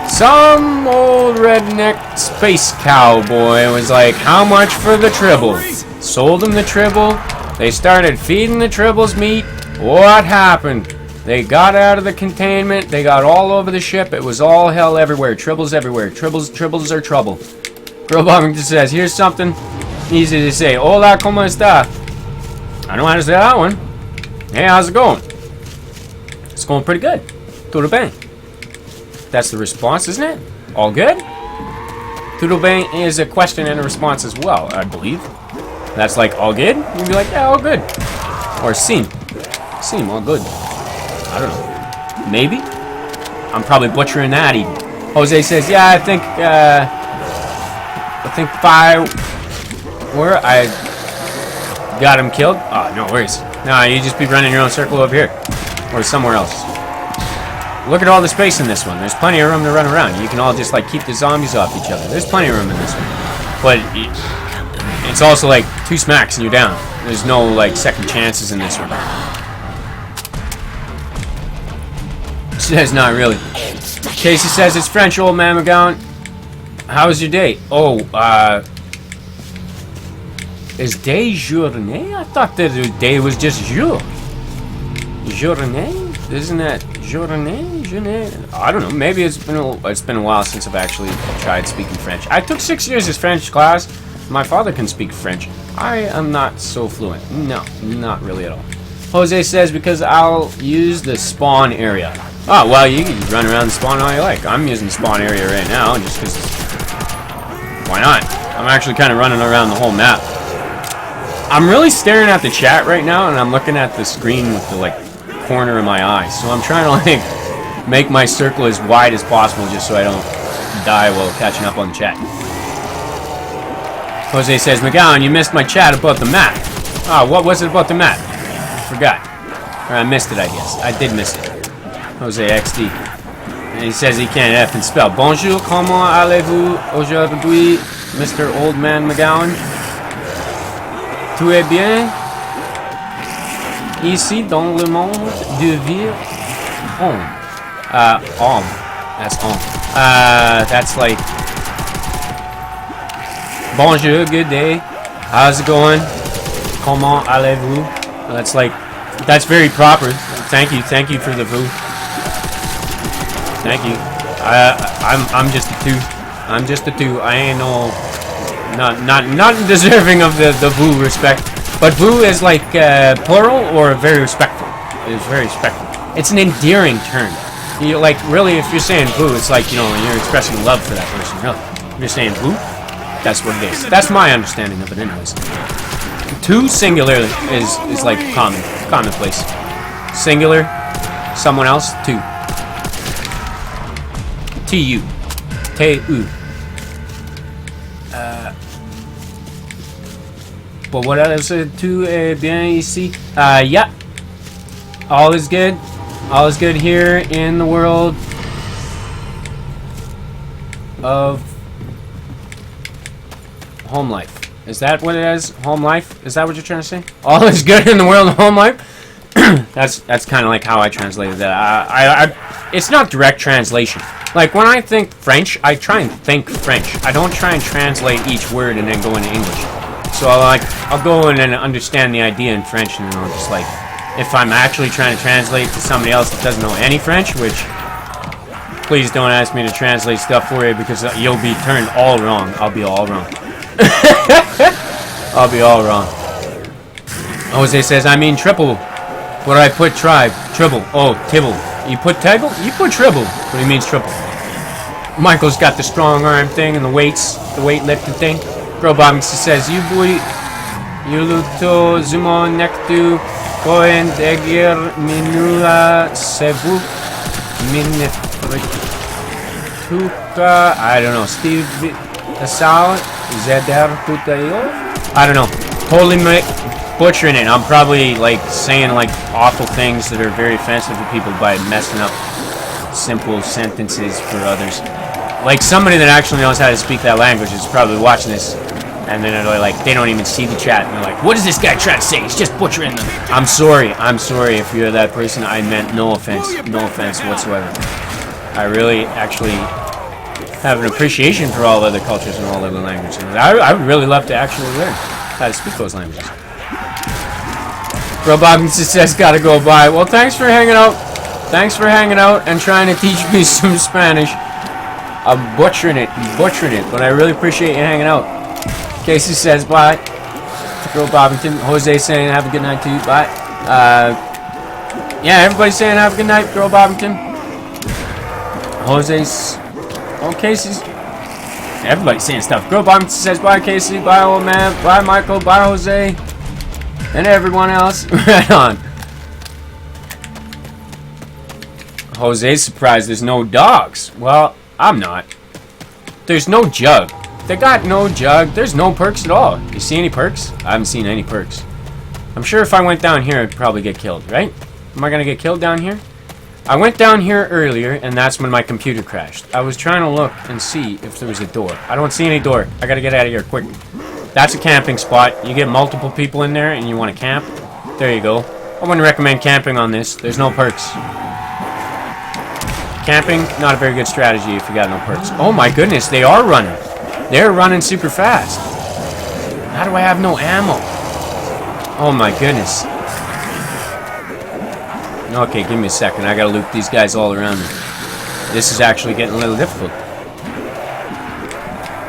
Some old redneck space cowboy was like, how much for the tribble? Sold him the tribble. They started feeding the tribbles meat. What happened? They got out of the containment. They got all over the ship. It was all hell everywhere. Tribbles everywhere. Tribbles are trouble. Girl Bobbington says, here's something easy to say. Hola, ¿cómo está? I know how to say that one. Hey, how's it going? It's going pretty good. Tudo bem. That's the response, isn't it? All good? Tudo bem is a question and a response as well, I believe. That's like, all good? You'd be like, yeah, all good. Or sim, all good. I don't know. Maybe? I'm probably butchering that even. Jose says, yeah, I think 5 were. I got him killed. Oh, no worries. No, you just be running your own circle over here. Or somewhere else. Look at all the space in this one. There's plenty of room to run around. You can all just like keep the zombies off each other. There's plenty of room in this one. But it's also like 2 smacks and you're down. There's no like second chances in this one. She says not really. Casey says it's French, old man McGowan. How was your day? Oh, is day journée? I thought that the day was just jour. Journée? Isn't that journée? I don't know. Maybe it's been a while since I've actually tried speaking French. I took 6 years of French class. My father can speak French. I am not so fluent. No, not really at all. Jose says because I'll use the spawn area. Oh, well, you can run around the spawn all you like. I'm using the spawn area right now just because. Why not? I'm actually kind of running around the whole map. I'm really staring at the chat right now, and I'm looking at the screen with the like corner of my eye. So I'm trying to like make my circle as wide as possible just so I don't die while catching up on the chat. Jose says, McGowan, you missed my chat about the map. Oh, what was it about the map? I forgot. Or I missed it, I guess. I did miss it. Jose XD. And he says he can't F and spell. Bonjour, comment allez-vous aujourd'hui, Mr. Old Man McGowan? Tout est bien? Ici, dans le monde de vie, home. Home. That's home. That's like, bonjour, good day. How's it going? Comment allez-vous? That's like, that's very proper. Thank you for the vous. Thank you. I'm just a two. I'm just a two. I ain't no not deserving of the vous respect. But vous is like plural or very respectful. It is very respectful. It's an endearing term. You like really, if you're saying vous, it's like, you know, you're expressing love for that person. Really, if you're saying vous, that's what it is. That's my understanding of it, anyways. Two singular is like commonplace. Singular, someone else, two. T-U. T-U. But what else to bien ici? Yeah. All is good. All is good here in the world of home life. Is that what it is? Home life? Is that what you're trying to say? All is good in the world of home life? That's kind of like how I translated that. It's not direct translation. Like when I think French, I try and think French. I don't try and translate each word and then go into English. So I'll go in and understand the idea in French, and then I'll just like, if I'm actually trying to translate to somebody else that doesn't know any French, which please don't ask me to translate stuff for you because you'll be turned all wrong. I'll be all wrong. I'll be all wrong. Jose says, I mean triple. What do I put? Tribe. Triple. Oh, tibble. You put taggle? You put triple. But he means triple. Michael's got the strong arm thing and the weights, the weightlifting thing. Bro Bob says, you boy, you luto zumon nektu koen degir minula sevu minituka. I don't know. Steve Asal Zeder Tutayo? I don't know. Totally butchering it. I'm probably like saying like awful things that are very offensive to people by messing up simple sentences for others. Like somebody that actually knows how to speak that language is probably watching this, and then they're like, they don't even see the chat, and they're like, what is this guy trying to say? He's just butchering them. I'm sorry if you're that person. I meant no offense whatsoever. I really actually have an appreciation for all other cultures and all other languages. I would really love to actually learn how to speak those languages. Bro Bob says, gotta go bye. Well, thanks for hanging out. Thanks for hanging out and trying to teach me some Spanish. I'm butchering it, but I really appreciate you hanging out. Casey says bye. Bro Bobbington. Jose saying have a good night to you. Bye. Yeah, everybody's saying have a good night, Girl Bobbington. Jose's. Oh, Casey's. Everybody's saying stuff. Girl Bobbington says bye, Casey. Bye, old man. Bye, Michael. Bye, Jose. And everyone else. Right on. Jose's surprised there's no dogs. Well, I'm not. There's no jug. They got no jug. There's no perks at all. You see any perks? I haven't seen any perks. I'm sure if I went down here, I'd probably get killed, right? Am I gonna get killed down here? I went down here earlier, and that's when my computer crashed. I was trying to look and see if there was a door. I don't see any door. I gotta get out of here quick. That's a camping spot. You get multiple people in there, and you want to camp. There you go. I wouldn't recommend camping on this. There's no perks. Camping, not a very good strategy if you got no perks. Oh my goodness, they are running. They're running super fast. How do I have no ammo? Oh my goodness. Okay, give me a second. I gotta loot these guys all around me. This is actually getting a little difficult.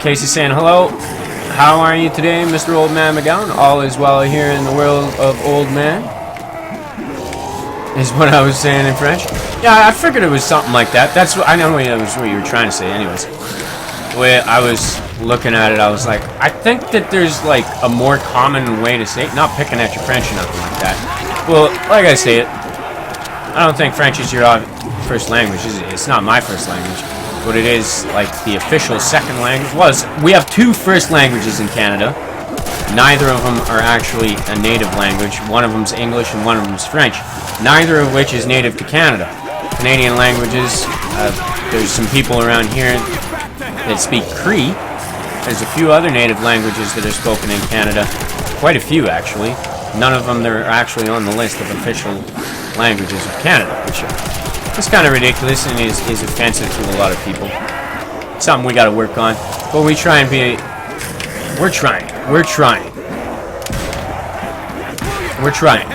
Casey saying hello. How are you today, Mr. Old Man McGowan? All is well here in the world of old man. Is what I was saying in French. Yeah, I figured it was something like that. That's what I know. That was what you were trying to say, anyways. The way I was looking at it, I was like, I think that there's like a more common way to say it. Not picking at your French or nothing like that. Well, like I say it, I don't think French is your first language. It's not my first language, but it is like the official second language. We have two first languages in Canada. Neither of them are actually a native language. One of them's English and one of them's French. Neither of which is native to Canada. Canadian languages, there's some people around here that speak Cree. There's a few other native languages that are spoken in Canada. Quite a few, actually. None of them are actually on the list of official languages of Canada, which is kind of ridiculous and is offensive to a lot of people. It's something we got to work on. But we try and be... We're trying. We're trying.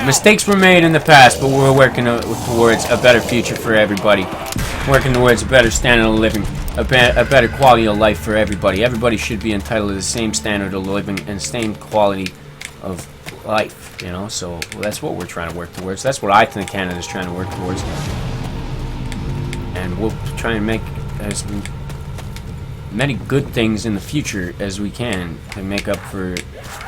Mistakes were made in the past, but we're working towards a better future for everybody. working towards a better standard of living, a better quality of life for everybody. Everybody should be entitled to the same standard of living and same quality of life, you know. So that's what we're trying to work towards. That's what I think Canada's trying to work towards, and we'll try and make as many good things in the future as we can to make up for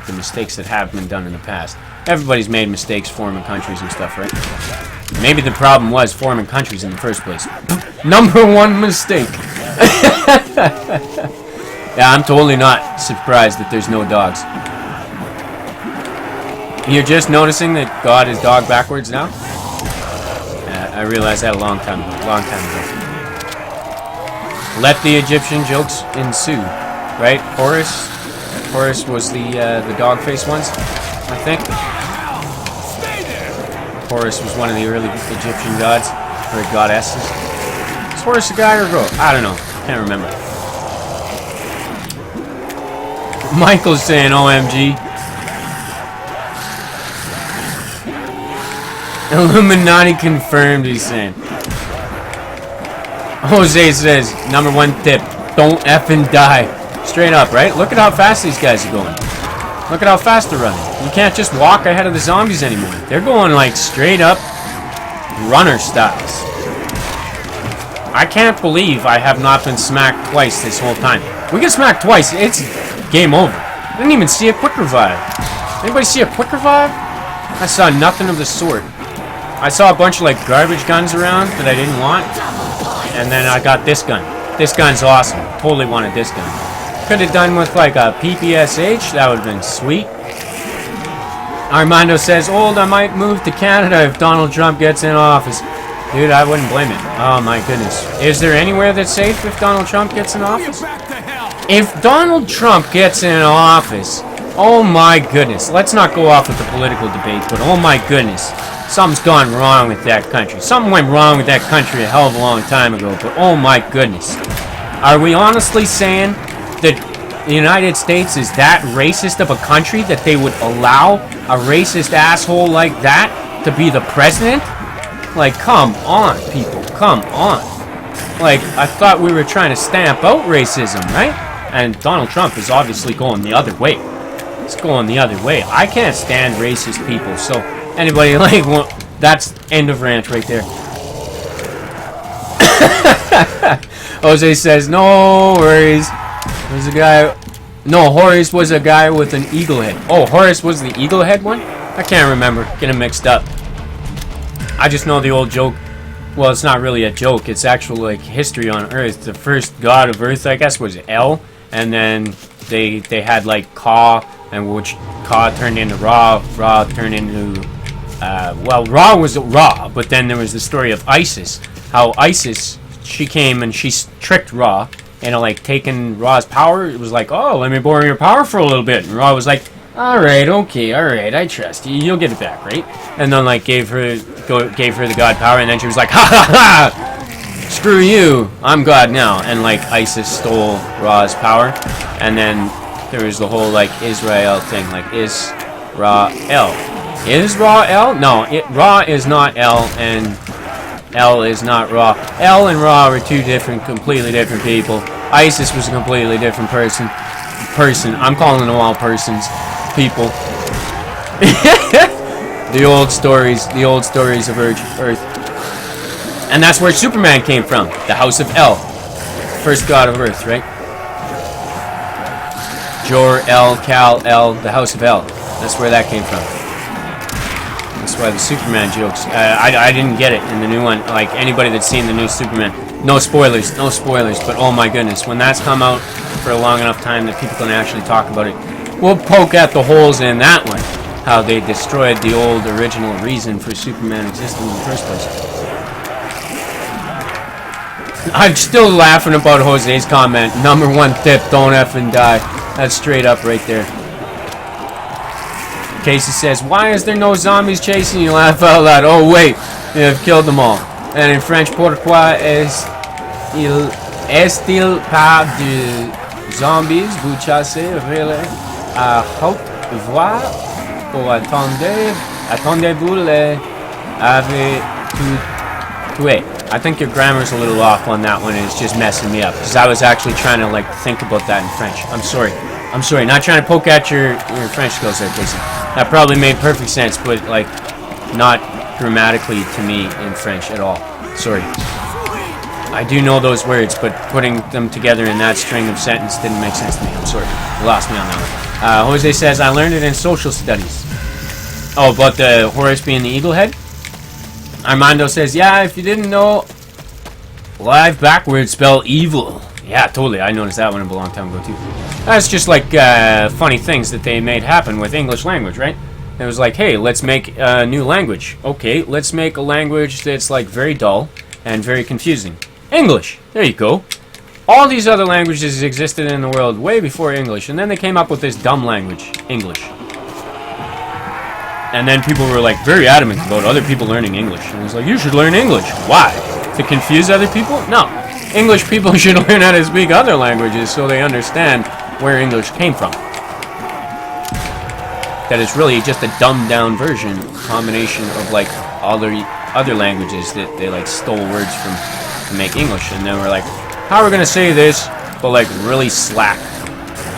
the mistakes that have been done in the past. Everybody's made mistakes forming countries and stuff, right? Maybe the problem was forming countries in the first place. Number one mistake. Yeah, I'm totally not surprised that there's no dogs. You're just noticing that God is dog backwards now? I realized that a long time ago. Let the Egyptian jokes ensue, right? Horus was the dog face ones, I think. Horus was one of the early Egyptian gods, or goddesses. Is Horus a guy or a girl? I don't know. Can't remember. Michael's saying OMG. Illuminati confirmed, he's saying. Jose says, number one tip, don't effing die. Straight up, right? Look at how fast these guys are going. Look at how fast they're running. You can't just walk ahead of the zombies anymore. They're going like straight up runner styles. I can't believe I have not been smacked twice this whole time. We get smacked twice, it's game over. I didn't even see a quick revive. Anybody see a quick revive? I saw nothing of the sort. I saw a bunch of like garbage guns around that I didn't want. And then I got this gun. This gun's awesome. Totally wanted this gun. Could have done with like a PPSH. That would have been sweet. Armando says, I might move to Canada if Donald Trump gets in office. Dude, I wouldn't blame it. Oh my goodness. Is there anywhere that's safe if Donald Trump gets in office? If Donald Trump gets in office, oh my goodness. Let's not go off with the political debate, but oh my goodness. Something's gone wrong with that country. Something went wrong with that country a hell of a long time ago, but oh my goodness. Are we honestly saying that the United States is that racist of a country that they would allow a racist asshole like that to be the president? Like, come on, people. Come on. Like, I thought we were trying to stamp out racism, right? And Donald Trump is obviously going the other way. He's going the other way. I can't stand racist people, so anybody like, well, that's end of rant right there. Jose says, no worries. There's a guy. No, Horus was a guy with an eagle head. Oh, Horus was the eagle head one? I can't remember. Getting mixed up. I just know the old joke. Well, it's not really a joke. It's actual like history on Earth. The first god of Earth, I guess, was El, and then they had like Ka, and which Ka turned into Ra. Ra turned into well, Ra was Ra, but then there was the story of Isis. How Isis, she came and she tricked Ra into like taking Ra's power. It was like, oh, let me borrow your power for a little bit. And Ra was like, alright, okay, alright, I trust you. You'll get it back, right? And then like gave her the god power, and then she was like, ha ha ha! Screw you, I'm God now. And like Isis stole Ra's power, and then there was the whole like Israel thing, like Is-Ra-El. Is Ra El? No, Ra is not El, and El is not Ra. El and Ra were two completely different people. Isis was a completely different person. I'm calling them all persons. People. The old stories of Earth. And that's where Superman came from. The House of El. First god of Earth, right? Jor-El, Kal-El, the House of El. That's where that came from. That's why the Superman jokes. I didn't get it in the new one. Like, anybody that's seen the new Superman. No spoilers, but oh my goodness. When that's come out for a long enough time that people can actually talk about it, we'll poke at the holes in that one. How they destroyed the old original reason for Superman existing in the first place. I'm still laughing about Jose's comment. Number one tip, don't effing die. That's straight up right there. Casey says, why is there no zombies chasing you? Laugh out loud. Oh wait, you have killed them all. And in French, pourquoi est-il pas de zombies vous chassez really à haute voix ou attendez-vous les avez tué? I think your grammar's a little off on that one, and it's just messing me up. Because I was actually trying to, like, think about that in French. I'm sorry. I'm sorry. Not trying to poke at your French skills there, Casey. That probably made perfect sense, but, like, not grammatically to me in French at all. Sorry. I do know those words, but putting them together in that string of sentence didn't make sense to me. I'm sorry. You lost me on that one. Jose says, I learned it in social studies. Oh, about the Horus being the eagle head? Armando says, yeah, if you didn't know, live backwards spell evil. Yeah, totally. I noticed that one a long time ago, too. That's just like funny things that they made happen with English language, right? It was like, hey, let's make a new language. Okay, let's make a language that's like very dull and very confusing. English. There you go. All these other languages existed in the world way before English, and then they came up with this dumb language, English. And then people were like very adamant about other people learning English. And it was like, you should learn English. Why? To confuse other people? No. English people should learn how to speak other languages so they understand where English came from. That is really just a dumbed down version, combination of like all the other languages that they like stole words from to make English. And then we're like, how are we gonna say this, but like really slack?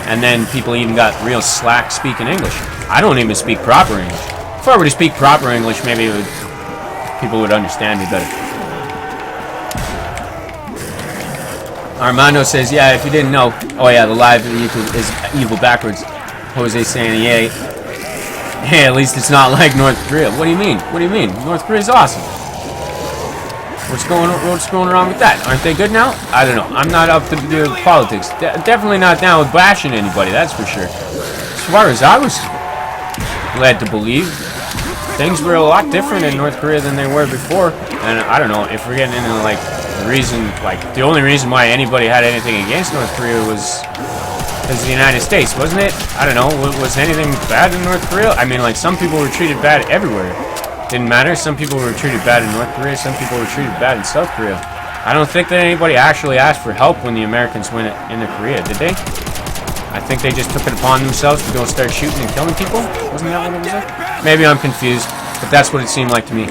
And then people even got real slack speaking English. I don't even speak proper English. If I were to speak proper English, maybe people would understand me better. Armando says, yeah, if you didn't know. Oh yeah, the live is evil backwards. Jose saying, yeah. Hey, at least it's not like North Korea. What do you mean? What do you mean? North Korea's awesome. What's going wrong with that? Aren't they good now? I don't know. I'm not up to do politics. Definitely not down with bashing anybody, that's for sure. As far as I was led to believe, things were a lot different in North Korea than they were before. And I don't know if we're getting into like the reason, like the only reason why anybody had anything against North Korea was the United States, wasn't it? I don't know. Was anything bad in North Korea? I mean, like some people were treated bad everywhere. Didn't matter. Some people were treated bad in North Korea. Some people were treated bad in South Korea. I don't think that anybody actually asked for help when the Americans went into Korea, did they? I think they just took it upon themselves to go start shooting and killing people. Wasn't that what it was like? Maybe I'm confused, but that's what it seemed like to me.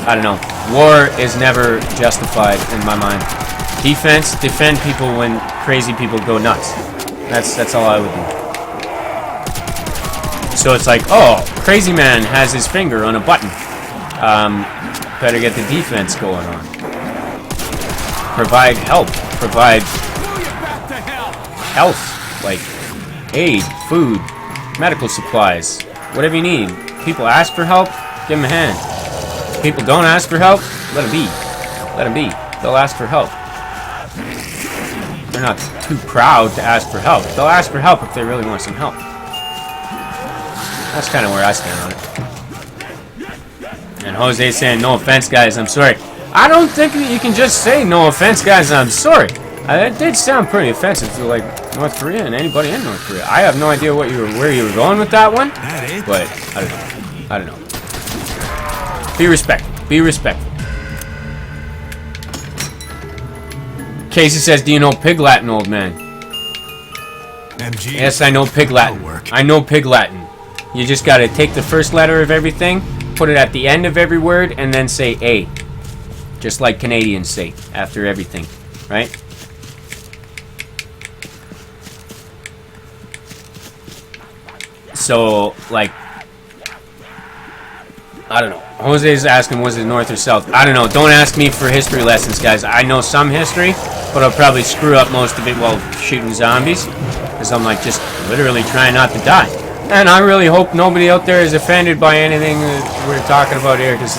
I don't know. War is never justified in my mind. Defense, defend people when crazy people go nuts. That's all I would do. So it's like, oh, crazy man has his finger on a button. Better get the defense going on. Provide help. Provide health, like aid, food, medical supplies, whatever you need. People ask for help, give them a hand. People don't ask for help, let them be. Let them be. They'll ask for help. They're not too proud to ask for help. They'll ask for help if they really want some help. That's kind of where I stand on it. And Jose's saying, no offense, guys, I'm sorry. I don't think that you can just say, no offense, guys, I'm sorry. It did sound pretty offensive to, like, North Korea and anybody in North Korea. I have no idea where you were going with that one, but I don't know. Be respectful. Be respectful. Casey says, do you know Pig Latin, old man? MG. Yes, I know Pig Latin. I know Pig Latin. You just gotta take the first letter of everything, put it at the end of every word, and then say A. Just like Canadians say after everything, right? So, like, I don't know. Jose's asking, was it north or south? I don't know. Don't ask me for history lessons, guys. I know some history, but I'll probably screw up most of it while shooting zombies. Because I'm, like, just literally trying not to die. And I really hope nobody out there is offended by anything that we're talking about here. Because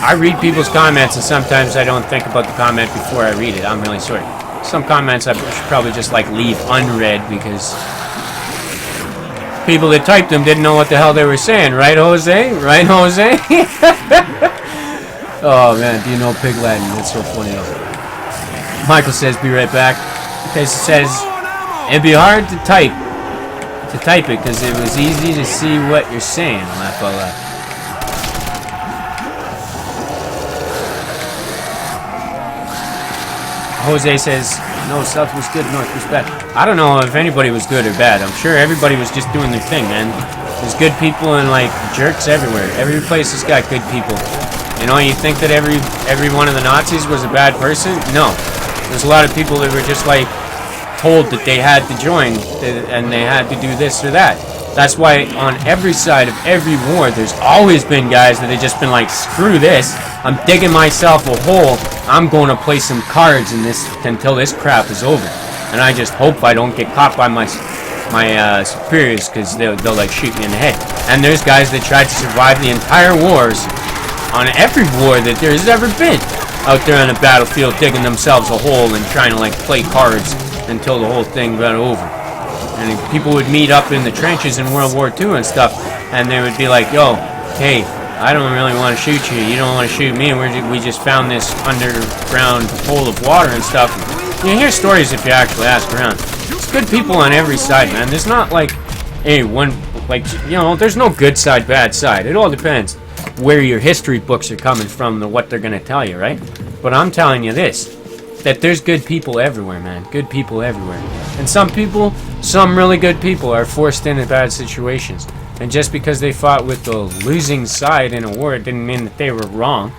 I read people's comments, and sometimes I don't think about the comment before I read it. I'm really sorry. Some comments I should probably just, like, leave unread because people that typed them didn't know what the hell they were saying. Right, Jose? Right, Jose? Oh, man. Do you know Pig Latin? That's so funny. Michael says, be right back. Casey says, it'd be hard to type it because it was easy to see what you're saying. Laugh out loud. Jose says, no, South was good, North was bad. I don't know if anybody was good or bad. I'm sure everybody was just doing their thing, man. There's good people and, like, jerks everywhere. Every place has got good people. You know, you think that every one of the Nazis was a bad person? No. There's a lot of people that were just like told that they had to join and they had to do this or that. That's why on every side of every war, there's always been guys that have just been like, screw this. I'm digging myself a hole. I'm going to play some cards in this until this crap is over. And I just hope I don't get caught by my superiors, because they'll like shoot me in the head. And there's guys that tried to survive the entire wars on every war that there's ever been, out there on the battlefield digging themselves a hole and trying to like play cards until the whole thing got over. And people would meet up in the trenches in World War II and stuff, and they would be like, yo, hey, I don't really want to shoot you, you don't want to shoot me, and we just found this underground hole of water and stuff. You hear stories if you actually ask around. There's good people on every side, man. There's not like, hey, there's no good side, bad side. It all depends where your history books are coming from and what they're going to tell you, right? But I'm telling you this, that there's good people everywhere, man. Good people everywhere. And some really good people are forced into bad situations. And just because they fought with the losing side in a war, it didn't mean that they were wrong.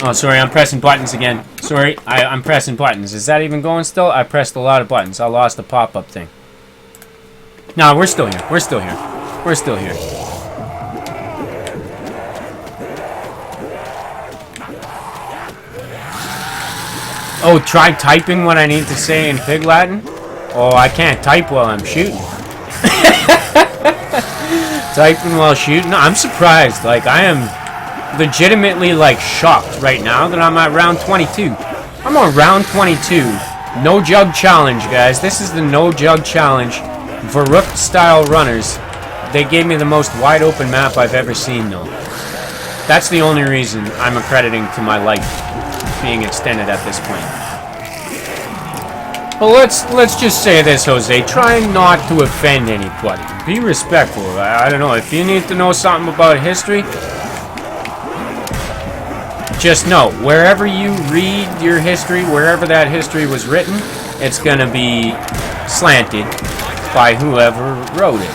Oh, sorry, I'm pressing buttons again. Sorry, I'm pressing buttons. Is that even going still? I pressed a lot of buttons. I lost the pop-up thing. No, we're still here. We're still here. We're still here. Oh, try typing what I need to say in Pig Latin? Oh, I can't type while I'm shooting. Typing while shooting? No, I'm surprised. Like, I am legitimately, like, shocked right now that I'm at round 22. I'm on round 22. No jug challenge, guys. This is the no jug challenge. Varuk style runners. They gave me the most wide open map I've ever seen, though. That's the only reason I'm accrediting to my life being extended at this point. But let's just say this, Jose. Try not to offend anybody. Be respectful. I don't know. If you need to know something about history, just know, wherever you read your history, wherever that history was written, it's going to be slanted by whoever wrote it.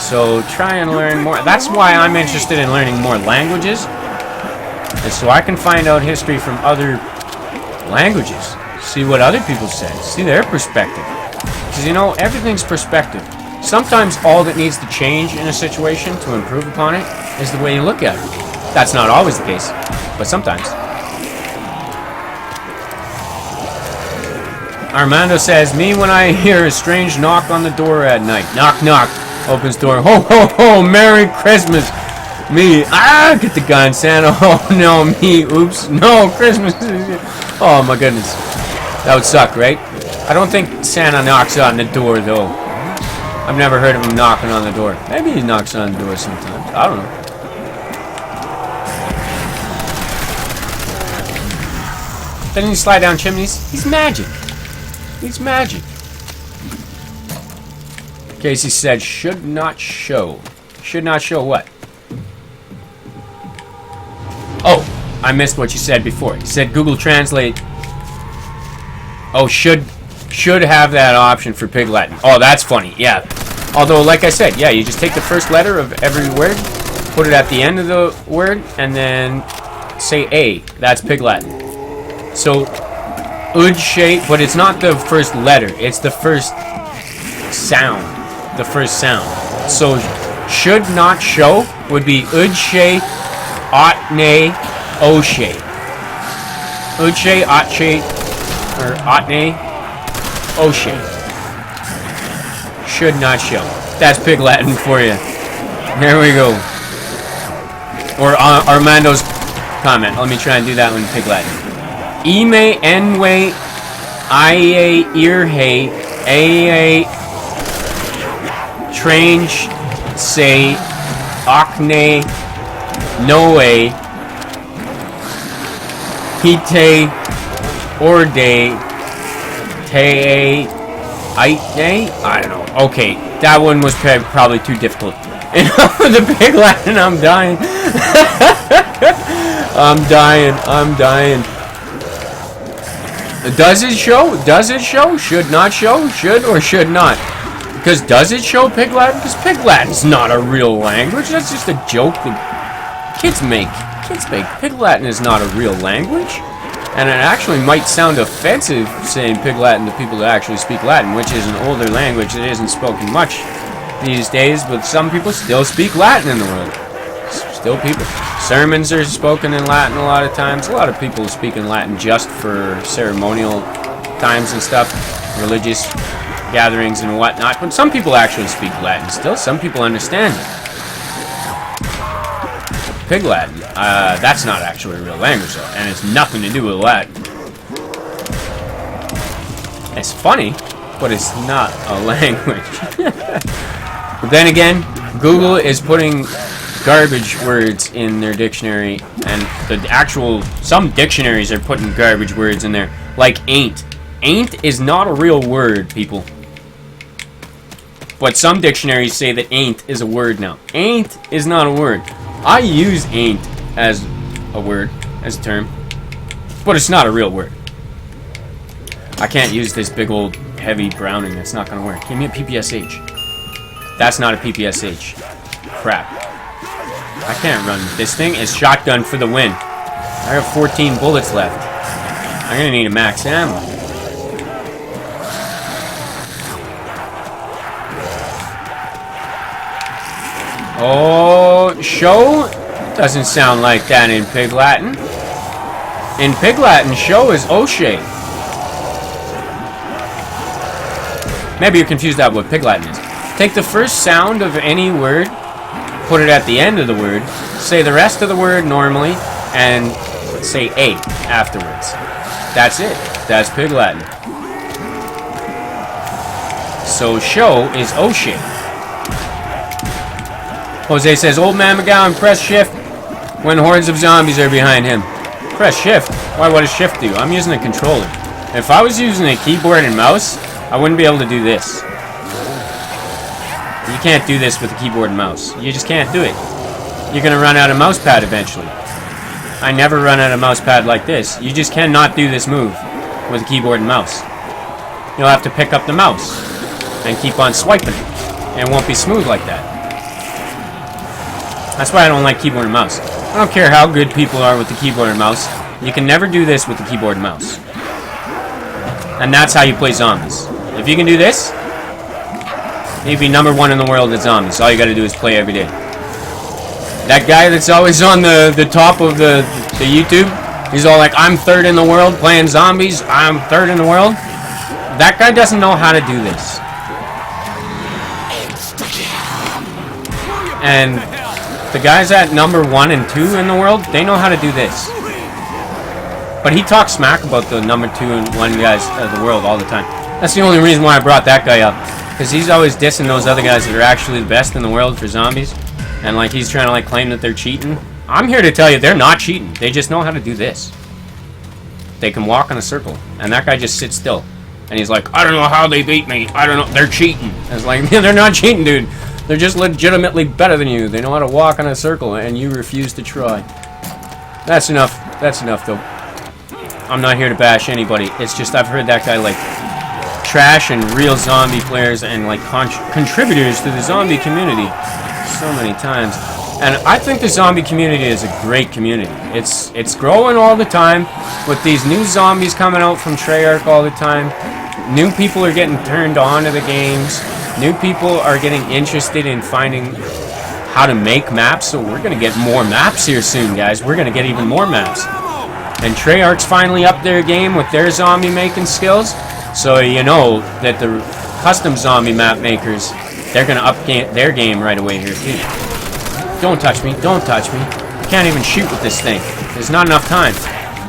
So try and learn more. That's why I'm interested in learning more languages. And so I can find out history from other languages. See what other people say. See their perspective. Because, you know, everything's perspective. Sometimes all that needs to change in a situation to improve upon it is the way you look at it. That's not always the case, but sometimes. Armando says, me when I hear a strange knock on the door at night. Knock, knock. Opens door. Ho, ho, ho. Merry Christmas. Me. Ah, get the gun, Santa. Oh, no, me. Oops. No, Christmas. Oh, my goodness. That would suck, right? I don't think Santa knocks on the door, though. I've never heard of him knocking on the door. Maybe he knocks on the door sometimes. I don't know. Doesn't he slide down chimneys? He's magic. He's magic. Casey said, should not show. Should not show what? Oh, I missed what you said before. You said Google Translate. Oh, should have that option for Pig Latin. Oh, that's funny. Yeah. Although, like I said, yeah, you just take the first letter of every word, put it at the end of the word, and then say A. That's Pig Latin. So, Udshay, but it's not the first letter. It's the first sound. The first sound. So, should not show would be Udshay, Otne, Oshay. Udshay, Otche, or Otne, Oshay. Should not show. That's Pig Latin for you. There we go. Or Armando's comment. Let me try and do that one in Pig Latin. Ime enwe ie earhe a trange say acne noe hite orde te aite. I don't know. Okay, that one was probably too difficult. Enough with the Pig Latin. I'm dying. I'm dying. I'm dying. Does it show? Does it show? Should not show? Should or should not? Because does it show Pig Latin? Because Pig Latin's not a real language. That's just a joke that kids make. Pig Latin is not a real language. And it actually might sound offensive saying Pig Latin to people that actually speak Latin, which is an older language that isn't spoken much these days, but some people still speak Latin in the world. Still people. Sermons are spoken in Latin a lot of times. A lot of people speak in Latin just for ceremonial times and stuff, religious gatherings and whatnot, but some people actually speak Latin still. Some people understand it. Pig Latin, that's not actually a real language though, and it's nothing to do with Latin. It's funny, but it's not a language. But then again, Google is putting garbage words in their dictionary, and some dictionaries are putting garbage words in there, like ain't. Ain't is not a real word, people. But some dictionaries say that ain't is a word now. Ain't is not a word. I use ain't as a word, as a term, but it's not a real word. I can't use this big old heavy Browning. That's not going to work. Give me a PPSH. That's not a PPSH. Crap. I can't run. This thing is shotgun for the win. I have 14 bullets left. I'm going to need a max ammo. Oh, show doesn't sound like that in Pig Latin. In Pig Latin, show is O'Shea. Maybe you're confused about what Pig Latin is. Take the first sound of any word, put it at the end of the word, say the rest of the word normally, and say A afterwards. That's it. That's Pig Latin. So show is O'Shea. Jose says, Old Man McGowan, press shift when hordes of zombies are behind him. Press shift? Why, what does shift do? I'm using a controller. If I was using a keyboard and mouse, I wouldn't be able to do this. You can't do this with a keyboard and mouse. You just can't do it. You're going to run out of mouse pad eventually. I never run out of mouse pad like this. You just cannot do this move with a keyboard and mouse. You'll have to pick up the mouse and keep on swiping it. And it won't be smooth like that. That's why I don't like keyboard and mouse. I don't care how good people are with the keyboard and mouse. You can never do this with the keyboard and mouse. And that's how you play zombies. If you can do this, you'd be #1 in the world at zombies. All you gotta do is play every day. That guy that's always on the top of the YouTube, he's all like, I'm 3rd in the world playing zombies. I'm 3rd in the world. That guy doesn't know how to do this. And the guys at #1 and 2 in the world, they know how to do this. But he talks smack about the #2 and 1 guys of the world all the time. That's the only reason why I brought that guy up. Because he's always dissing those other guys that are actually the best in the world for zombies. And like he's trying to like claim that they're cheating. I'm here to tell you they're not cheating. They just know how to do this. They can walk in a circle. And that guy just sits still. And he's like, I don't know how they beat me. I don't know. They're cheating. And it's like, they're not cheating, dude. They're just legitimately better than you. They know how to walk in a circle, and you refuse to try. That's enough. That's enough, though. I'm not here to bash anybody. It's just I've heard that guy, like, trash and real zombie players and, like, contributors to the zombie community so many times. And I think the zombie community is a great community. It's growing all the time with these new zombies coming out from Treyarch all the time. New people are getting turned on to the games. New people are getting interested in finding how to make maps, so we're going to get more maps here soon, guys. We're going to get even more maps. And Treyarch's finally up their game with their zombie making skills, so you know that the custom zombie map makers, they're going to up their game right away here, too. Don't touch me. Don't touch me. I can't even shoot with this thing. There's not enough time.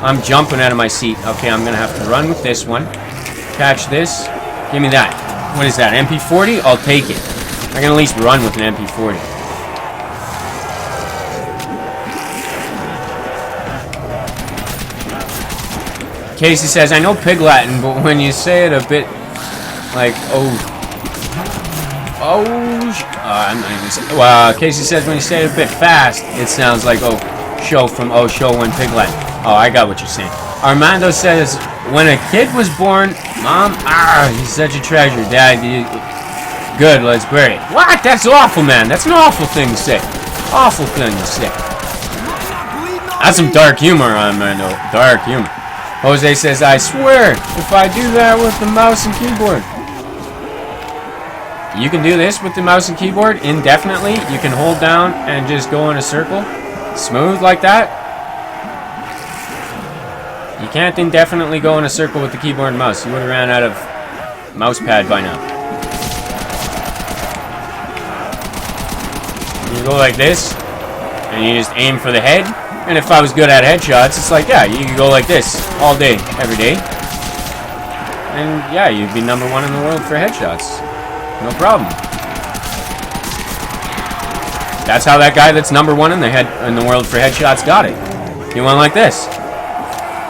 I'm jumping out of my seat. Okay, I'm going to have to run with this one. Catch this. Give me that. What is that, MP40? I'll take it. I can at least run with an MP40. Casey says, I know Pig Latin, but when you say it a bit like, I'm not even saying, well, Casey says, when you say it a bit fast, it sounds like, show from show when Pig Latin. Oh, I got what you're saying. Armando says, when a kid was born, Mom, he's such a treasure. Dad, Good, let's bury it. What? That's awful, man. That's an awful thing to say. Awful thing to say. That's some dark humor on my note. Dark humor. Jose says, I swear, if I do that with the mouse and keyboard. You can do this with the mouse and keyboard indefinitely. You can hold down and just go in a circle. Smooth like that. You can't indefinitely go in a circle with the keyboard and mouse. You would have ran out of mouse pad by now. You go like this, and you just aim for the head. And if I was good at headshots, it's like, yeah, you could go like this all day, every day. And yeah, you'd be #1 in the world for headshots. No problem. That's how that guy that's #1 in the world for headshots got it. He went like this.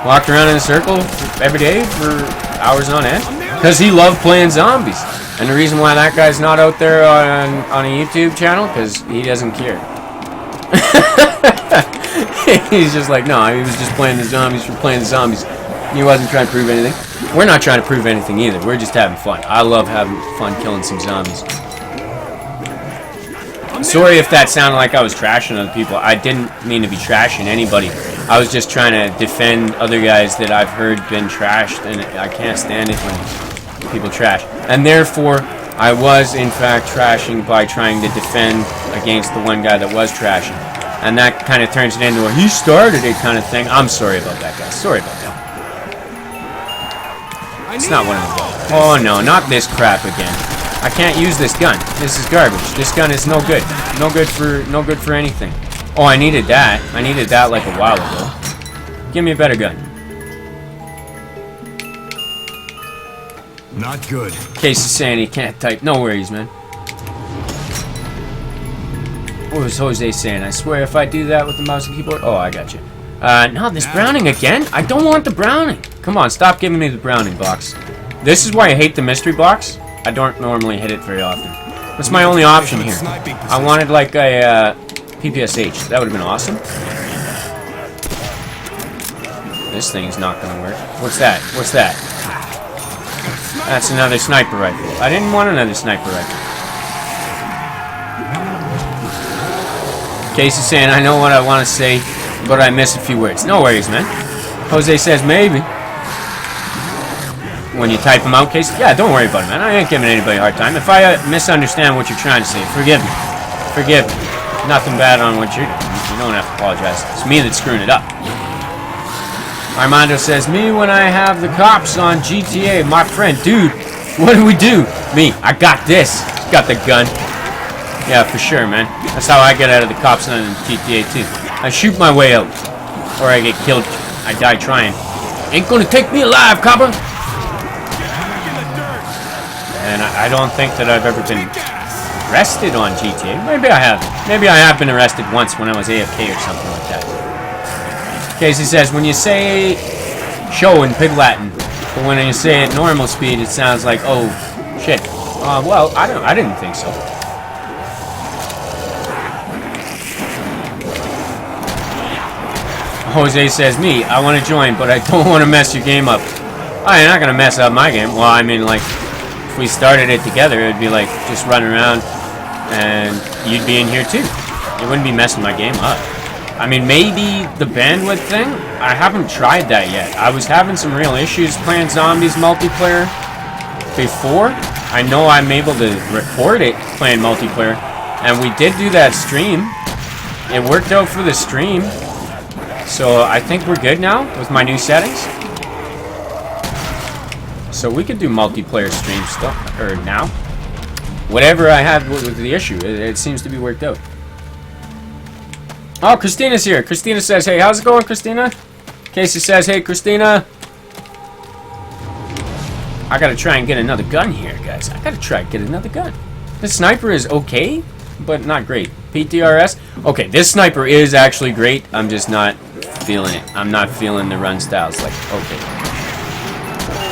Walked around in a circle every day for hours on end. Because he loved playing zombies. And the reason why that guy's not out there on a YouTube channel, because he doesn't care. He's just like, no, he was just playing the zombies for playing the zombies. He wasn't trying to prove anything. We're not trying to prove anything either. We're just having fun. I love having fun killing some zombies. Sorry if that sounded like I was trashing other people. I didn't mean to be trashing anybody. I was just trying to defend other guys that I've heard been trashed, and I can't stand it when people trash. And therefore, I was in fact trashing by trying to defend against the one guy that was trashing. And that kind of turns it into a he started it kind of thing. I'm sorry about that, guys. Sorry about that. It's not one of them. Oh no, not this crap again. I can't use this gun. This is garbage. This gun is no good. No good for anything. Oh, I needed that. I needed that like a while ago. Give me a better gun. Not good. Case is saying he can't type. No worries, man. What was Jose saying? I swear if I do that with the mouse and keyboard... Oh, I got you. No, this Browning again? I don't want the Browning. Come on, stop giving me the Browning box. This is why I hate the mystery box. I don't normally hit it very often. That's my only option here. I wanted like a PPSH. That would have been awesome. This thing's not going to work. What's that? What's that? That's another sniper rifle. I didn't want another sniper rifle. Casey's saying, I know what I want to say, but I miss a few words. No worries, man. Jose says, maybe. When you type them out, Casey, yeah, don't worry about it, man. I ain't giving anybody a hard time. If I misunderstand what you're trying to say, forgive me. Forgive me. Nothing bad on what you're doing. You don't have to apologize. It's me that's screwing it up. Armando says, me when I have the cops on GTA, my friend. Dude, what do we do? Me, I got this. Got the gun. Yeah, for sure, man. That's how I get out of the cops on GTA 2. I shoot my way out. Or I get killed. I die trying. Ain't gonna take me alive, copper! And I don't think that I've ever been arrested on GTA. Maybe I have. Maybe I have been arrested once when I was AFK or something like that. Casey says, when you say show in Pig Latin, but when you say it normal speed, it sounds like, oh, shit. Well, I didn't think so. Jose says, me, I want to join, but I don't want to mess your game up. Oh, you're not going to mess up my game. Well, I mean, like, if we started it together, it'd be like just running around and you'd be in here too. It wouldn't be messing my game up. I mean, maybe the bandwidth thing? I haven't tried that yet. I was having some real issues playing Zombies multiplayer before. I know I'm able to record it playing multiplayer, and we did do that stream. It worked out for the stream. So I think we're good now with my new settings. So we could do multiplayer stream stuff, or now. Whatever I had with the issue, it seems to be worked out. Oh, Christina's here. Christina says, hey, how's it going, Christina? Casey says, hey, Christina. I gotta try and get another gun here, guys. I gotta try and get another gun. This sniper is okay, but not great. PTRS? Okay, this sniper is actually great. I'm just not feeling it. I'm not feeling the run styles. Like, okay.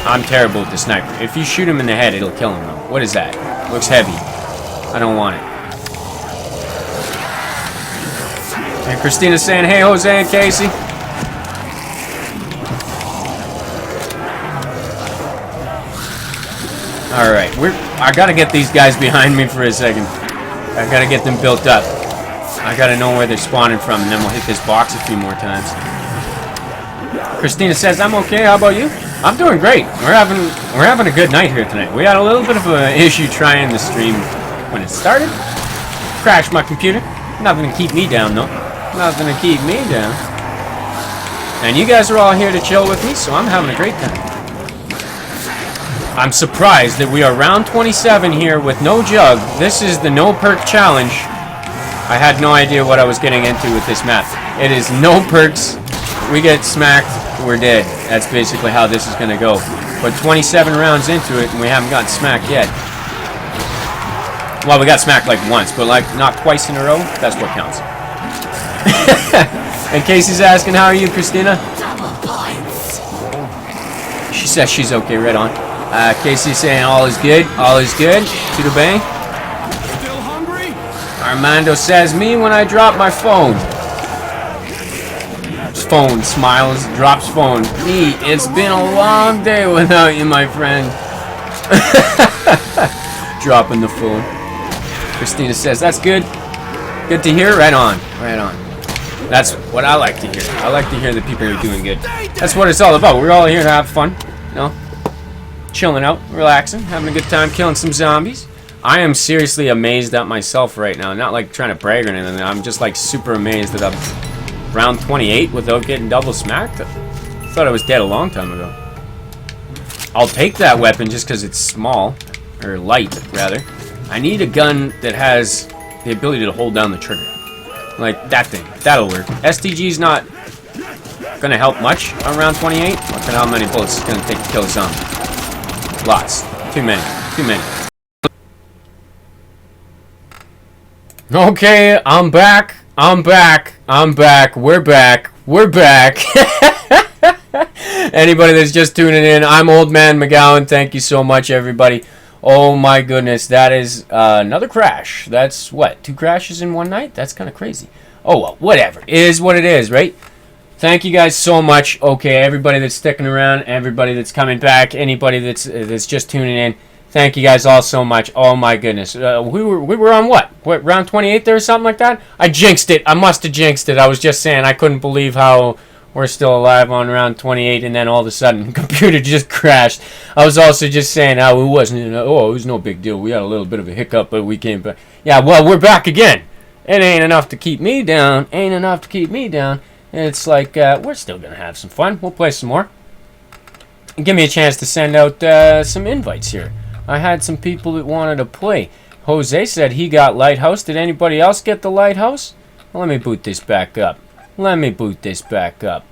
I'm terrible with the sniper. If you shoot him in the head, it'll kill him, though. What is that? Looks heavy. I don't want it. And Christina's saying, hey, Jose and Casey. Alright, I gotta get these guys behind me for a second. I gotta get them built up. I gotta know where they're spawning from, and then we'll hit this box a few more times. Christina says, I'm okay, how about you? I'm doing great. We're having a good night here tonight. We had a little bit of an issue trying the stream when it started. Crashed my computer. Nothing to keep me down, though. Nothing to keep me down. And you guys are all here to chill with me, so I'm having a great time. I'm surprised that we are round 27 here with no jug. This is the no perk challenge. I had no idea what I was getting into with this map. It is no perks. We get smacked, we're dead. That's basically how this is going to go. But 27 rounds into it, and we haven't gotten smacked yet. Well, we got smacked like once, but like not twice in a row. That's what counts. And Casey's asking, how are you, Christina? She says she's okay, right on. Casey's saying all is good. All is good. To the bang. Still hungry? Armando says, me when I drop my phone. Phone smiles, drops phone. Me, it's been a long day without you, my friend. Dropping the phone. Christina says, that's good. Good to hear. Right on. Right on. That's what I like to hear. I like to hear that people are doing good. That's what it's all about. We're all here to have fun. You know? Chilling out, relaxing, having a good time, killing some zombies. I am seriously amazed at myself right now. Not like trying to brag or anything. I'm just like super amazed that I'm round 28 without getting double smacked. I thought I was dead a long time ago. I'll take that weapon just because it's small. Or light, rather. I need a gun that has the ability to hold down the trigger. Like that thing. That'll work. STG's not gonna help much on round 28. Look at how many bullets it's gonna take to kill a zombie. Lots. Too many. Too many. Okay, I'm back. I'm back. I'm back. We're back. We're back. Anybody that's just tuning in, I'm Old Man McGowan. Thank you so much, everybody. Oh my goodness, that is another crash. That's what, 2 crashes in one night? That's kind of crazy. Oh well, whatever. It is what it is, right? Thank you guys so much. Okay, everybody that's sticking around, everybody that's coming back, anybody that's just tuning in. Thank you guys all so much. Oh my goodness, we were on what round 28 there or something like that? I jinxed it. I must have jinxed it. I was just saying I couldn't believe how we're still alive on round 28, and then all of a sudden the computer just crashed. I was also just saying how it wasn't. It was no big deal. We had a little bit of a hiccup, but we came back. Yeah, well, we're back again. It ain't enough to keep me down. Ain't enough to keep me down. It's like we're still gonna have some fun. We'll play some more. And give me a chance to send out some invites here. I had some people that wanted to play. Jose said he got Lighthouse. Did anybody else get the Lighthouse? Well, let me boot this back up. Let me boot this back up.